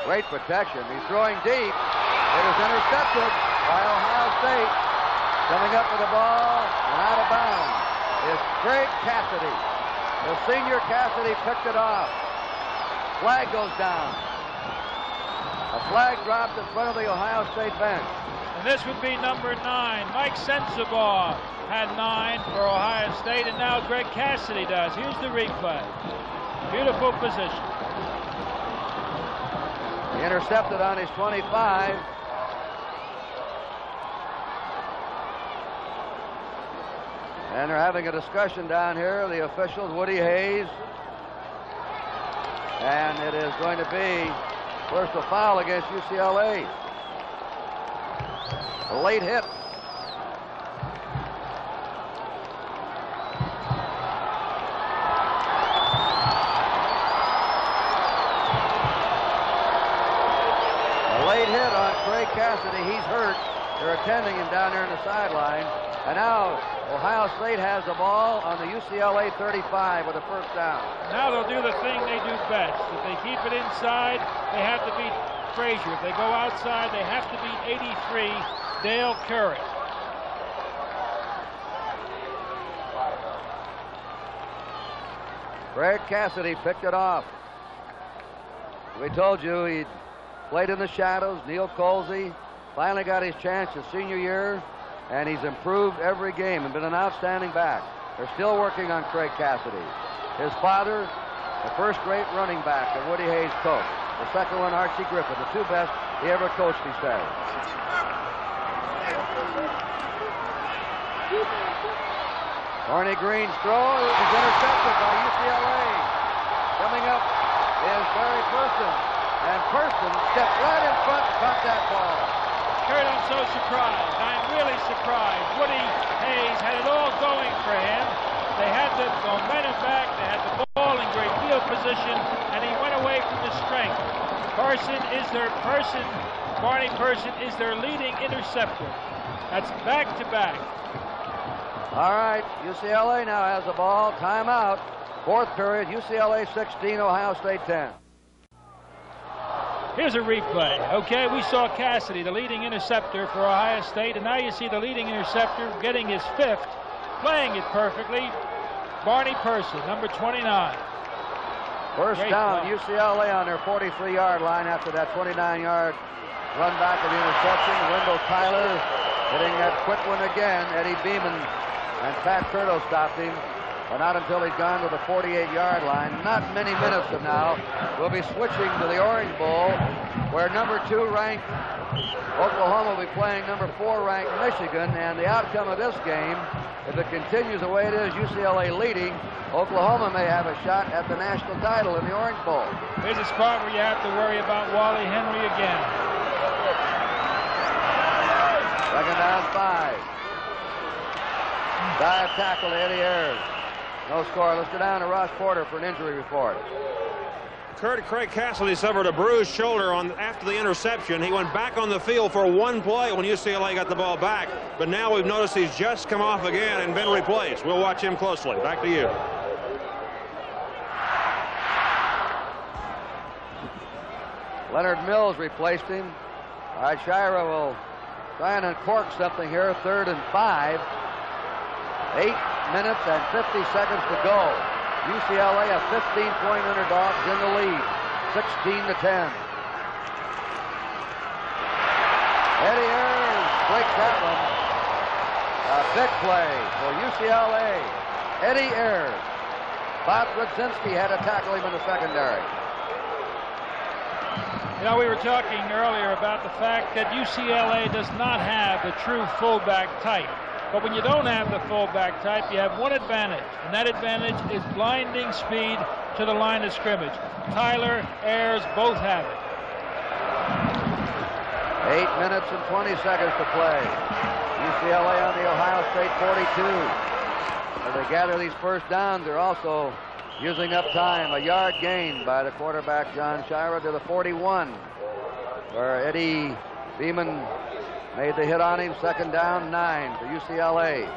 Great protection. He's throwing deep. It is intercepted by Ohio State. Coming up with the ball and out of bounds is Craig Cassidy. The senior Cassidy picked it off. Flag goes down. A flag dropped in front of the Ohio State bench. And this would be number 9. Mike Sensabaugh had 9 for Ohio State, and now Greg Cassidy does. Here's the replay. Beautiful position. He intercepted on his 25. And they're having a discussion down here, the officials, Woody Hayes. And it is going to be first a foul against UCLA. A late hit. Late hit on Craig Cassidy. He's hurt. They're attending him down there on the sideline. And now Ohio State has the ball on the UCLA 35 with a first down. Now they'll do the thing they do best. If they keep it inside, they have to beat Frazier. If they go outside, they have to beat 83, Dale Curry. Craig Cassidy picked it off. We told you he'd played in the shadows. Neil Colsey finally got his chance his senior year, and he's improved every game and been an outstanding back. They're still working on Craig Cassidy. His father, the first great running back that Woody Hayes coached. The second one, Archie Griffin, the two best he ever coached, he said. Barney Green's throw is intercepted by UCLA. Coming up is Barry Person. And Person stepped right in front and caught that ball. Kurt, I'm so surprised. I'm really surprised. Woody Hayes had it all going for him. They had the momentum back. They had the ball in great field position, and he went away from the strength. Barney Person is their leading interceptor. That's back-to-back. All right, UCLA now has the ball. Timeout. Fourth period, UCLA 16, Ohio State 10. Here's a replay. Okay, we saw Cassidy, the leading interceptor for Ohio State, and now you see the leading interceptor getting his 5th, playing it perfectly, Barney Person, number 29. First Great down, ball. UCLA on their 43-yard line after that 29-yard run back of the interception. Wendell Tyler hitting that quick one again. Eddie Beeman and Pat Curto stopped him, but not until he'd gone to the 48-yard line. Not many minutes from now, we'll be switching to the Orange Bowl, where number 2 ranked Oklahoma will be playing number 4 ranked Michigan, and the outcome of this game, if it continues the way it is, UCLA leading, Oklahoma may have a shot at the national title in the Orange Bowl. Here's a spot where you have to worry about Wally Henry again. Second down, 5. Dive tackle to Eddie Ayers. No score. Let's go down to Ross Porter for an injury report. Craig Cassidy suffered a bruised shoulder after the interception. He went back on the field for one play when UCLA got the ball back, but now we've noticed he's just come off again and been replaced. We'll watch him closely. Back to you. Leonard Mills replaced him. All right, Sciarra will try and uncork something here. 3rd and 5. 8 minutes and 50 seconds to go. UCLA, a 15-point underdogs in the lead, 16-10. Eddie Ayers breaks that one. A big play for UCLA. Eddie Ayers. Bob Brzezinski had to tackle him in the secondary. You know, we were talking earlier about the fact that UCLA does not have the true fullback type. But when you don't have the fullback type, you have one advantage, and that advantage is blinding speed to the line of scrimmage. Tyler, Ayers both have it. 8 minutes and 20 seconds to play. UCLA on the Ohio State 42. As they gather these first downs, they're also using up time. A yard gain by the quarterback, John Sciarra, to the 41, where Eddie Beeman made the hit on him. Second down, 9 for UCLA.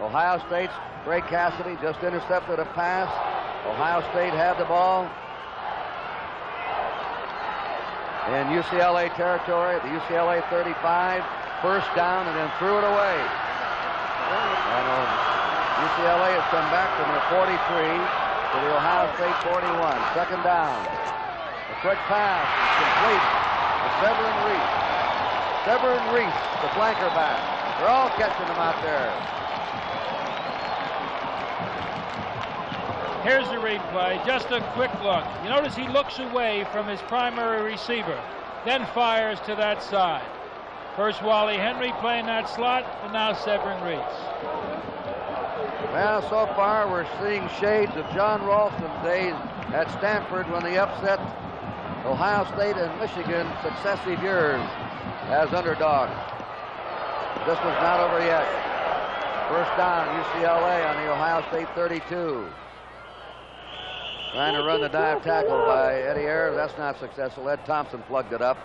Ohio State's Ray Cassidy just intercepted a pass. Ohio State had the ball in UCLA territory, the UCLA 35, first down, and then threw it away. And UCLA has come back from their 43 to the Ohio State 41. Second down. A quick pass, complete to Severin Reese. Severin Reese, the flanker back. They're all catching them out there. Here's the replay, just a quick look. You notice he looks away from his primary receiver, then fires to that side. First Wally Henry playing that slot, and now Severin Reese. Well, so far we're seeing shades of John Ralston's days at Stanford when they upset Ohio State and Michigan successive years as underdogs. This was not over yet. First down, UCLA on the Ohio State 32. Trying to run the dive tackle by Eddie Ayers. That's not successful. Ed Thompson plugged it up.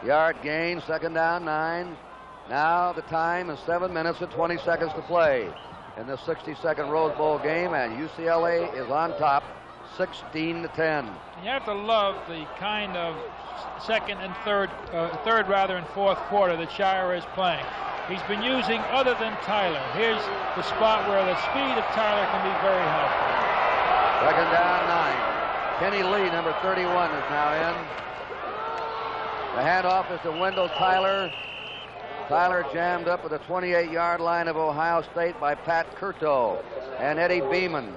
Yard gain, second down, 9. Now the time is 7 minutes and 20 seconds to play in the 62nd Rose Bowl game, and UCLA is on top, 16-10. You have to love the kind of second and third and fourth quarter that Sciarra is playing. He's been using other than Tyler. Here's the spot where the speed of Tyler can be very helpful. Second down, 9. Kenny Lee, number 31, is now in. The handoff is to Wendell Tyler. Tyler jammed up at the 28-yard line of Ohio State by Pat Curto and Eddie Beeman.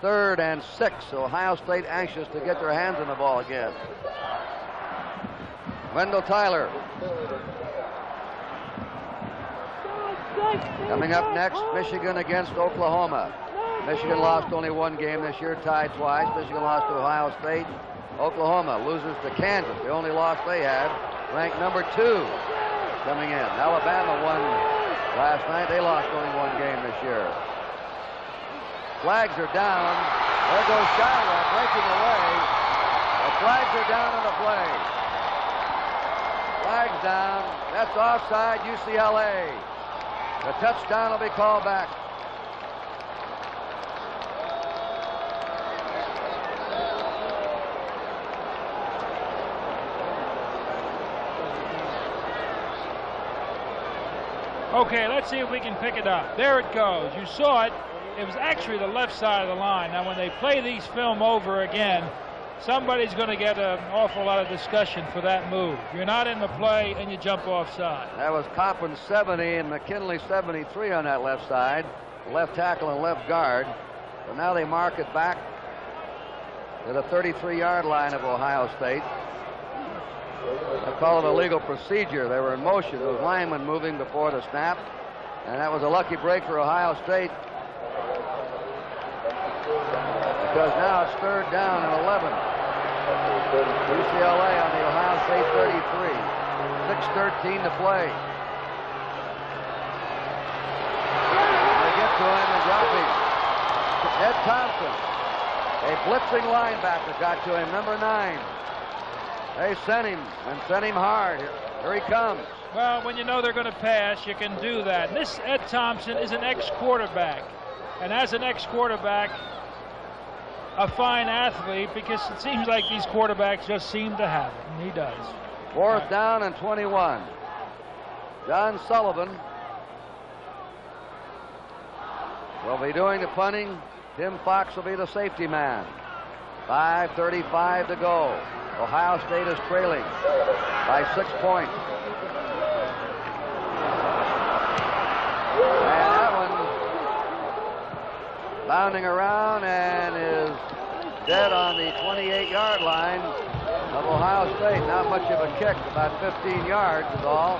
3rd and 6. Ohio State anxious to get their hands on the ball again. Wendell Tyler. Coming up next, Michigan against Oklahoma. Michigan lost only one game this year, tied twice. Michigan lost to Ohio State. Oklahoma loses to Kansas, the only loss they had, ranked number 2 coming in. Alabama won last night. They lost only one game this year. Flags are down. There goes Sciarra breaking away. The flags are down on the play. Flags down. That's offside UCLA. The touchdown will be called back. Okay, let's see if we can pick it up. There it goes. You saw it. It was actually the left side of the line. Now, when they play these film over again, somebody's going to get an awful lot of discussion for that move. You're not in the play, and you jump offside. That was Coppin 70 and McKinley 73 on that left side, left tackle and left guard. But now they mark it back to the 33-yard line of Ohio State. I call it a legal procedure. They were in motion. Those linemen moving before the snap, and that was a lucky break for Ohio State, because now it's 3rd down and 11. UCLA on the Ohio State 33. 6:13 to play. They get to him and drop him. Ed Thompson, a blitzing linebacker, got to him, number 9. They sent him, and sent him hard. Here he comes. Well, when you know they're going to pass, you can do that. This Ed Thompson is an ex-quarterback. And as an ex-quarterback, a fine athlete, because it seems like these quarterbacks just seem to have it, and he does. 4th down and 21. John Sullivan will be doing the punting. Tim Fox will be the safety man. 5:35 to go. Ohio State is trailing by 6 points. And that one bounding around and is dead on the 28-yard line. of Ohio State. Not much of a kick, about 15 yards is all.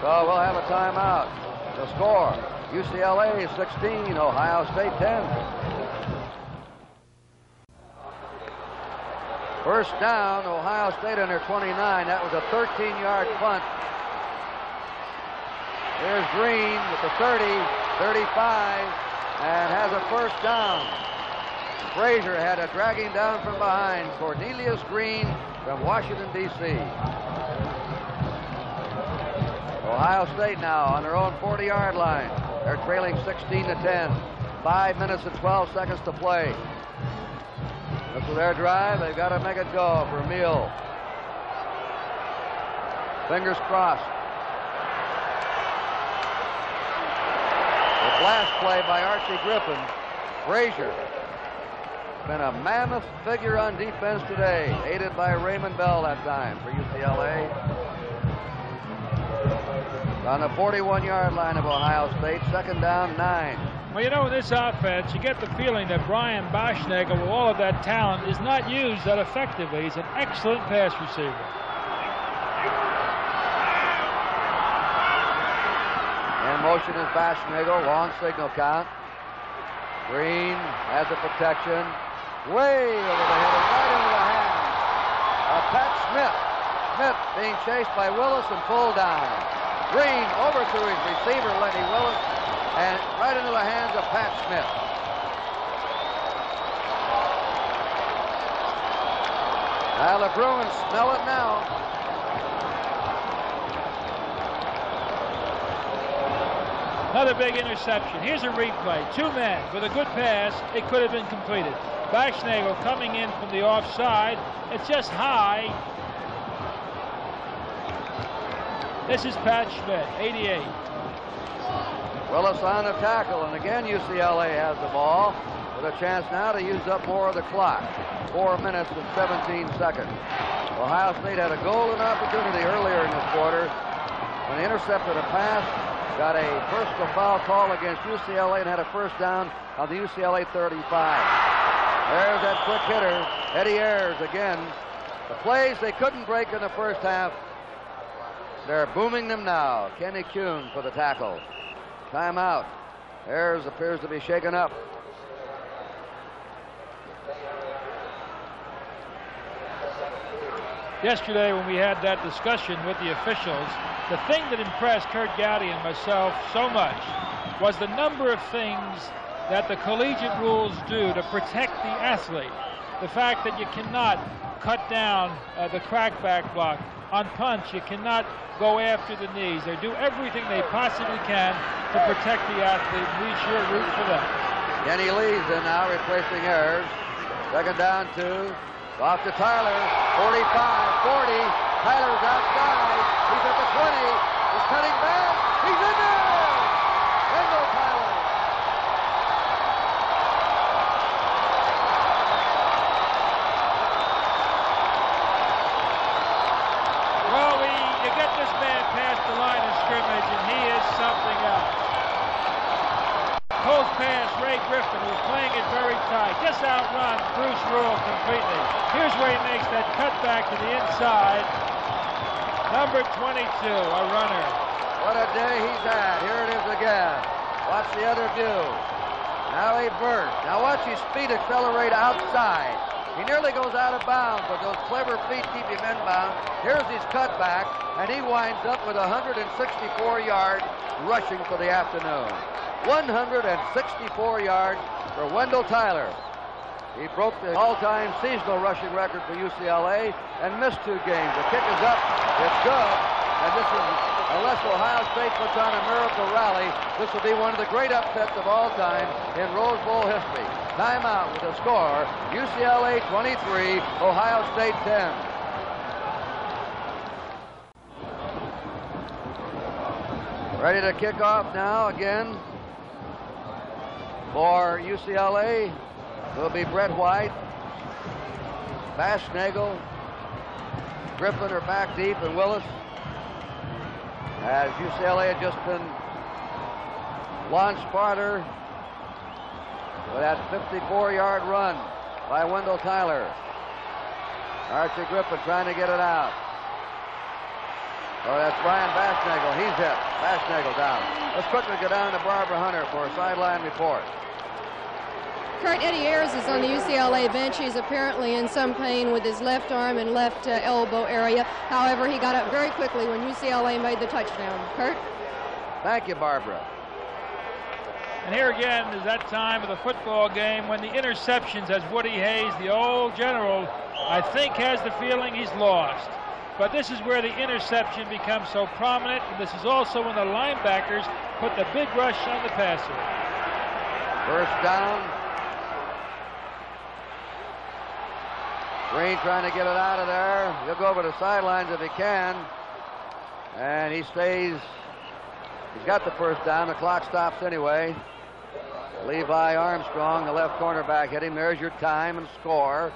So we'll have a timeout. The score, UCLA 16, Ohio State 10. First down, Ohio State under 29. That was a 13-yard punt. Here's Green with the 30, 35, and has a first down. Frazier had to drag him down from behind. Cornelius Green from Washington, D.C. Ohio State now on their own 40-yard line. They're trailing 16-10. 5 minutes and 12 seconds to play. This is their drive. They've got to make it go for Meal. Fingers crossed. The blast play by Archie Griffin. Frazier. Been a mammoth figure on defense today, aided by Raymond Bell that time for UCLA. On the 41-yard line of Ohio State, second down, 9. Well, you know, in this offense, you get the feeling that Brian Boschnagel, with all of that talent, is not used that effectively. He's an excellent pass receiver. In motion is Boschnagel, long signal count. Green has the protection. Way over the head, right into the hands of Pat Smith. Smith being chased by Willis and pulled down. Green over to his receiver, Lenny Willis, and right into the hands of Pat Smith. Well, the Bruins smell it now. Another big interception. Here's a replay. 2 men with a good pass. It could have been completed. Boschnagel coming in from the offside. It's just high. This is Pat Schmidt, 88. Willis on the tackle, and again UCLA has the ball with a chance now to use up more of the clock. 4 minutes and 17 seconds. Ohio State had a golden opportunity earlier in this quarter when they intercepted a pass, got a personal foul call against UCLA, and had a first down on the UCLA 35. There's that quick hitter, Eddie Ayers again. The plays they couldn't break in the first half, they're booming them now. Kenny Kuhn for the tackle. Timeout. Ayers appears to be shaken up. Yesterday when we had that discussion with the officials, the thing that impressed Kurt Gowdy and myself so much was the number of things that the collegiate rules do to protect the athlete. The fact that you cannot cut down the crackback block. On punch, you cannot go after the knees. They do everything they possibly can to protect the athlete. We sure root for them. Kenny Lee's in now, replacing Ayers. Second down, 2. Off to Tyler, 45, 40. Tyler's outside. He's at the 20. He's cutting back. He's in there! Wendell Tyler. Well, you get this man past the line of scrimmage, and he is something else. Close pass, Ray Griffin, who's playing it very tight. Just outrun Bruce Rule completely. Here's where he makes that cutback to the inside. Number 22, a runner. What a day he's had. Here it is again. Watch the other view. Now he burst. Now watch his speed accelerate outside. He nearly goes out of bounds, but those clever feet keep him inbound. Here's his cutback, and he winds up with 164 yards rushing for the afternoon. 164 yards for Wendell Tyler. He broke the all-time seasonal rushing record for UCLA and missed 2 games. The kick is up. It's good. And this is, unless Ohio State puts on a miracle rally, this will be one of the great upsets of all time in Rose Bowl history. Timeout with the score, UCLA 23, Ohio State 10. Ready to kick off now again for UCLA. Will be Brett White, Boschnagel, Griffin are back deep, and Willis. As UCLA had just been launched farther with that 54-yard run by Wendell Tyler. Archie Griffin trying to get it out. Oh, that's Brian Basnagel. He's hit. Basnagel down. Let's quickly go down to Barbara Hunter for a sideline report. Kurt, Eddie Ayers is on the UCLA bench. He's apparently in some pain with his left arm and left elbow area. However, he got up very quickly when UCLA made the touchdown. Kurt? Thank you, Barbara. And here again is that time of the football game when the interceptions, as Woody Hayes, the old general, I think has the feeling he's lost. But this is where the interception becomes so prominent, and this is also when the linebackers put the big rush on the passer. First down. Green trying to get it out of there. He'll go over the sidelines if he can. And he stays. He's got the first down. The clock stops anyway. Levi Armstrong, the left cornerback, hit him. There's your time and score.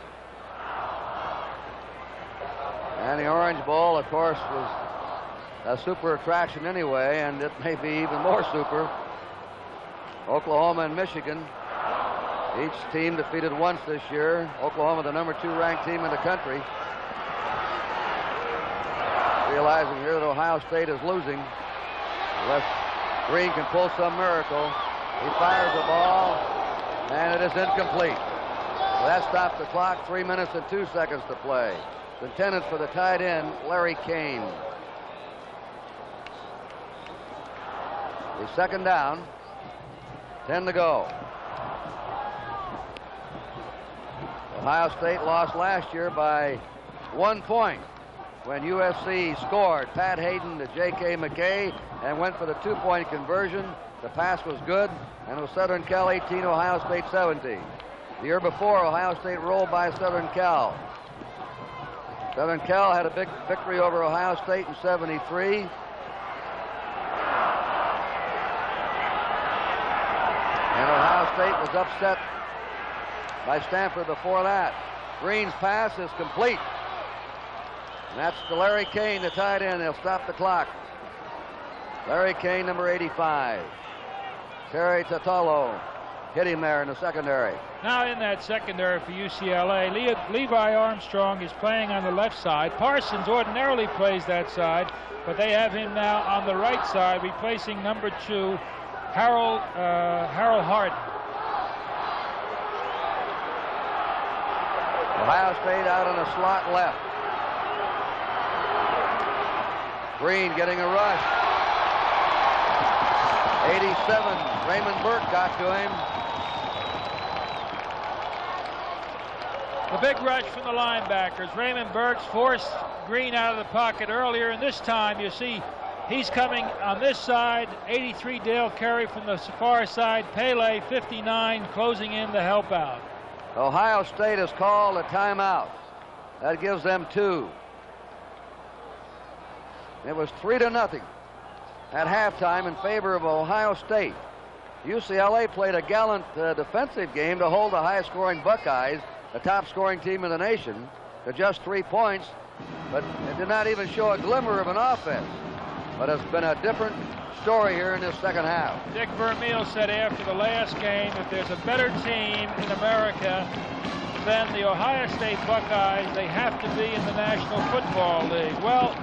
And the Orange Bowl, of course, was a super attraction anyway, and it may be even more super. Oklahoma and Michigan, each team defeated once this year. Oklahoma, the number 2 ranked team in the country. Realizing here that Ohio State is losing, unless Green can pull some miracle. He fires the ball, and it is incomplete. So that stops the clock. 3 minutes and 2 seconds to play. It's intended for the tight end, Larry Kane. The second down. 10 to go. Ohio State lost last year by 1 point when USC scored. Pat Hayden to J.K. McKay and went for the 2-point conversion. The pass was good, and it was Southern Cal 18, Ohio State 17. The year before, Ohio State rolled by Southern Cal. Southern Cal had a big victory over Ohio State in 73. And Ohio State was upset by Stanford before that. Green's pass is complete. And that's to Larry Kane, the tight end. They'll stop the clock. Larry Kane, number 85. Terry Tatalo hit him there in the secondary. Now in that secondary for UCLA, Levi Armstrong is playing on the left side. Parsons ordinarily plays that side, but they have him now on the right side, replacing number 2, Harold Hart. Ohio State out on the slot left. Green getting a rush. 87. Raymond Burke got to him. The big rush from the linebackers. Raymond Burks forced Green out of the pocket earlier, and this time you see he's coming on this side. 83 Dale Carey from the far side. Pele 59 closing in to help out. Ohio State has called a timeout. That gives them 2. It was 3-0 at halftime in favor of Ohio State. UCLA played a gallant defensive game to hold the high-scoring Buckeyes, the top-scoring team in the nation, to just 3 points, but it did not even show a glimmer of an offense. But it's been a different story here in this second half. Dick Vermeil said after the last game, if there's a better team in America than the Ohio State Buckeyes, they have to be in the National Football League. Well,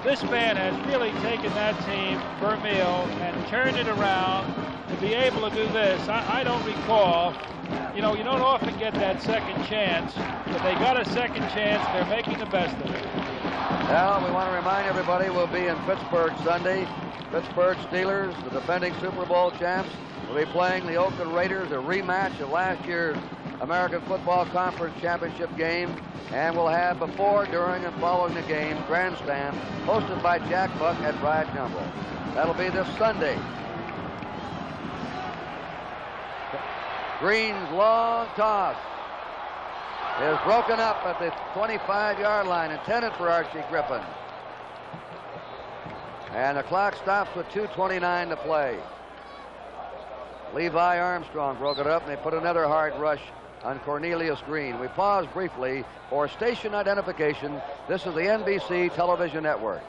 this man has really taken that team, Vermeil, and turned it around to be able to do this. I don't recall, you know, you don't often get that second chance, but they got a second chance. They're making the best of it. Well, we want to remind everybody we'll be in Pittsburgh Sunday. Pittsburgh Steelers, the defending Super Bowl champs, will be playing the Oakland Raiders, a rematch of last year's American Football Conference Championship game. And we'll have before, during, and following the game, grandstand hosted by Jack Buck at Bryant Gumbel. That'll be this Sunday. Green's long toss is broken up at the 25-yard line, intended for Archie Griffin. And the clock stops with 2:29 to play. Levi Armstrong broke it up, and they put another hard rush on Cornelius Green. We pause briefly for station identification. This is the NBC television network.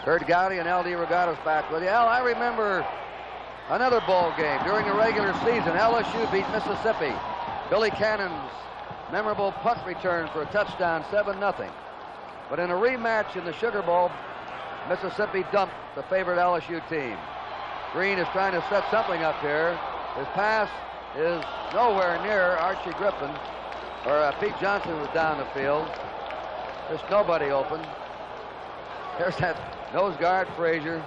Kurt Gowdy and L.D. Regatta's back with you. Al, I remember Another bowl game during the regular season. LSU beat Mississippi. Billy Cannon's memorable punt return for a touchdown, 7-0. But in a rematch in the Sugar Bowl, Mississippi dumped the favorite LSU team. Green is trying to set something up here. His pass is nowhere near Archie Griffin, or Pete Johnson was down the field. There's nobody open. There's that nose guard, Frazier.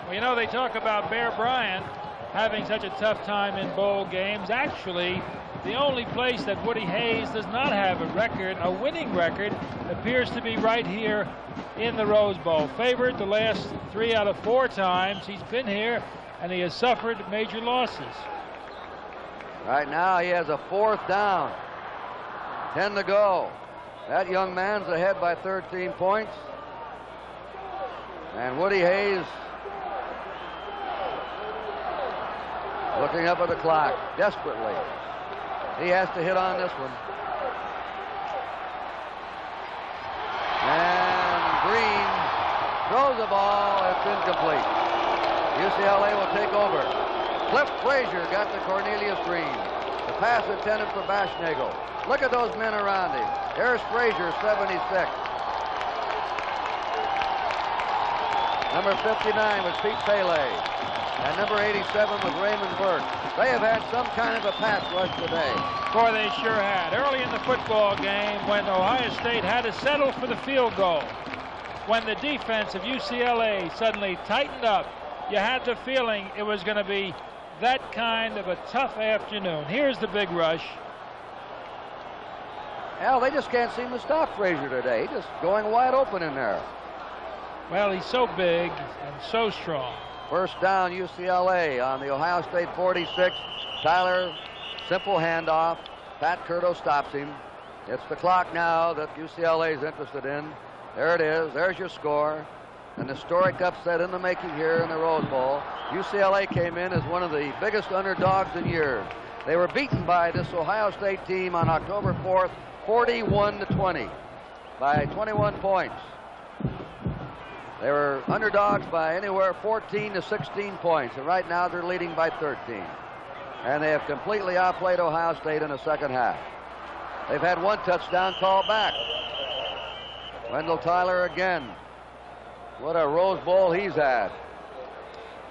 Well, you know, they talk about Bear Bryant having such a tough time in bowl games. Actually, the only place that Woody Hayes does not have a winning record, appears to be right here in the Rose Bowl. Favored the last 3 out of 4 times he's been here, and he has suffered major losses. Right now he has a 4th down. 10 to go. That young man's ahead by 13 points. And Woody Hayes looking up at the clock desperately. He has to hit on this one. And Green throws the ball. It's incomplete. UCLA will take over. Cliff Frazier got to Cornelius Green. The pass intended for Baschnagel. Look at those men around him. There's Frazier, 76. Number 59 was Pete Pele. And number 87 was Raymond Burke. They have had some kind of a pass rush today. Boy, they sure had. Early in the football game, when Ohio State had to settle for the field goal, when the defense of UCLA suddenly tightened up, you had the feeling it was going to be that kind of a tough afternoon. Here's the big rush. Hell, they just can't seem to stop Frazier today. He's just going wide open in there. Well, he's so big and so strong. First down, UCLA on the Ohio State 46. Tyler, simple handoff. Pat Curto stops him. It's the clock now that UCLA is interested in. There it is. There's your score. An historic upset in the making here in the Rose Bowl. UCLA came in as one of the biggest underdogs in years. They were beaten by this Ohio State team on October 4th, 41-20, by 21 points. They were underdogs by anywhere 14 to 16 points, and right now they're leading by 13. And they have completely outplayed Ohio State in the second half. They've had 1 touchdown called back. Wendell Tyler again. What a Rose Bowl he's had.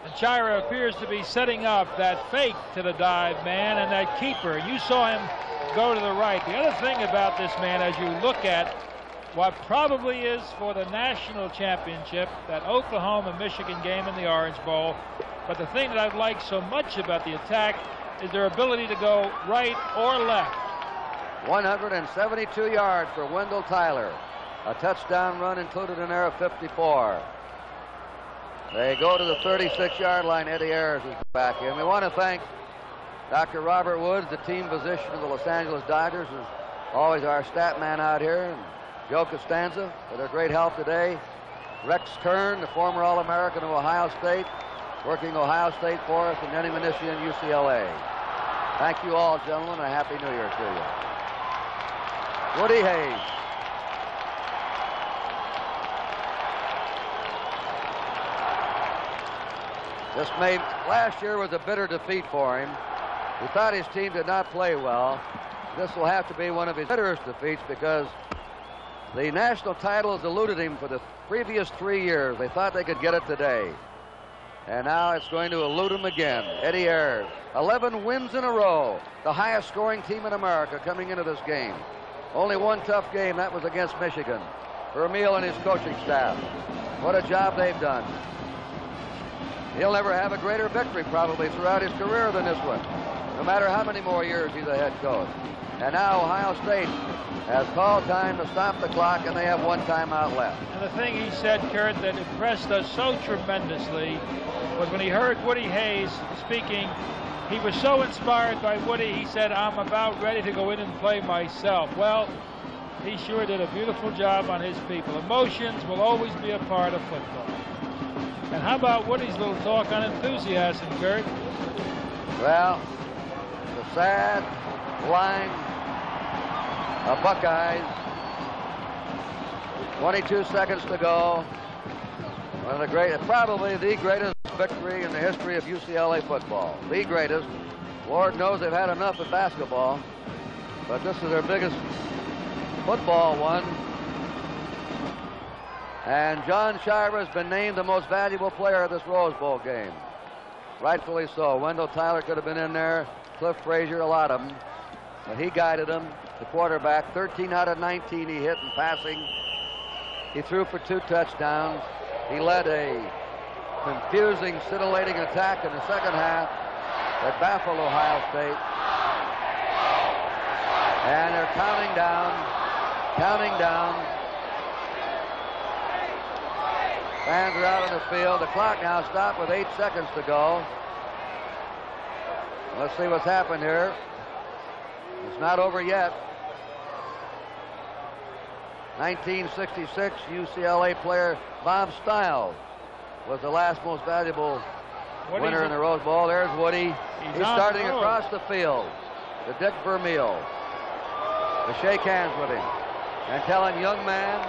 And Sciarra appears to be setting up that fake to the dive man and that keeper. You saw him go to the right. The other thing about this man, as you look at what probably is for the national championship, that Oklahoma-Michigan game in the Orange Bowl, but the thing that I've liked so much about the attack is their ability to go right or left. 172 yards for Wendell Tyler. A touchdown run included in there of 54. They go to the 36-yard line. Eddie Ayers is back in. We want to thank Dr. Robert Woods, the team physician of the Los Angeles Dodgers, who's always our stat man out here, and Joe Costanza for their great help today. Rex Kern, the former All-American of Ohio State, working Ohio State for us, and Denny Minishi and UCLA. Thank you all, gentlemen, and a Happy New Year to you. Woody Hayes. Last year was a bitter defeat for him. He thought his team did not play well. This will have to be one of his bitterest defeats because the national title has eluded him for the previous 3 years. They thought they could get it today. And now it's going to elude him again. Eddie Ayers, 11 wins in a row. The highest scoring team in America coming into this game. Only one tough game, that was against Michigan. Vermeil and his coaching staff. What a job they've done. He'll never have a greater victory probably throughout his career than this one, no matter how many more years he's a head coach. And now Ohio State has called time to stop the clock, and they have 1 timeout left. And the thing he said, Kurt, that impressed us so tremendously was when he heard Woody Hayes speaking. He was so inspired by Woody, he said, "I'm about ready to go in and play myself." Well, he sure did a beautiful job on his people. Emotions will always be a part of football. And how about Woody's little talk on enthusiasm, Kurt? Well, the sad line of Buckeyes. 22 seconds to go. One of the great, probably the greatest victory in the history of UCLA football. The greatest. Lord knows they've had enough of basketball, but this is their biggest football one. And John Sciarra has been named the most valuable player of this Rose Bowl game. Rightfully so. Wendell Tyler could have been in there. Cliff Frazier, a lot of them. But he guided them. The quarterback, 13 out of 19 he hit in passing. He threw for 2 touchdowns. He led a confusing, scintillating attack in the second half that baffled Ohio State. And they're counting down. Fans are out on the field. The clock now stopped with 8 seconds to go. Let's see what's happened here. It's not over yet. 1966 UCLA player Bob Stiles was the last most valuable winner in the Rose Bowl. There's Woody. He's starting across the field to Dick Vermeil to shake hands with him and tell him, young man,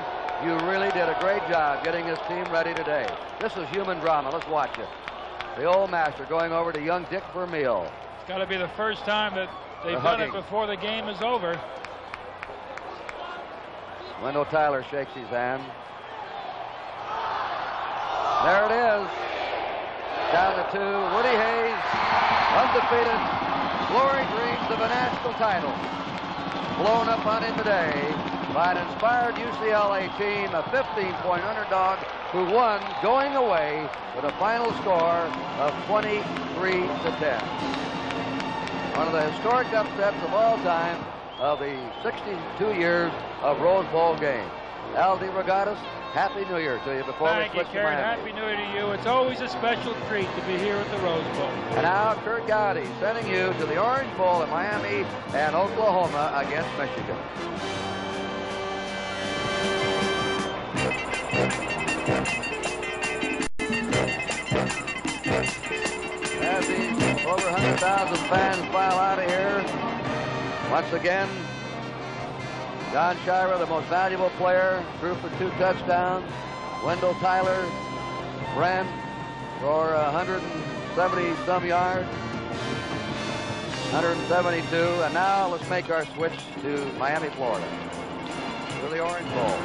you really did a great job getting this team ready today. This is human drama. Let's watch it. The old master going over to young Dick Vermeil. It's got to be the first time that they've done it before the game is over. Wendell Tyler shakes his hand. There it is. Down to 2. Woody Hayes, undefeated, glory dreams of a national title. Blown up on him today by an inspired UCLA team, a 15-point underdog who won going away with a final score of 23-10. One of the historic upsets of all time of the 62 years of Rose Bowl games. Al DeRogatis, Happy New Year to you before we switch to Miami. Happy New Year to you. It's always a special treat to be here at the Rose Bowl. And now Kurt Gowdy sending you to the Orange Bowl in Miami and Oklahoma against Michigan. As these over 100,000 fans file out of here, once again, John Sciarra, the most valuable player, threw for 2 touchdowns. Wendell Tyler ran for 170-some yards, 172. And now let's make our switch to Miami, Florida, to the Orange Bowl.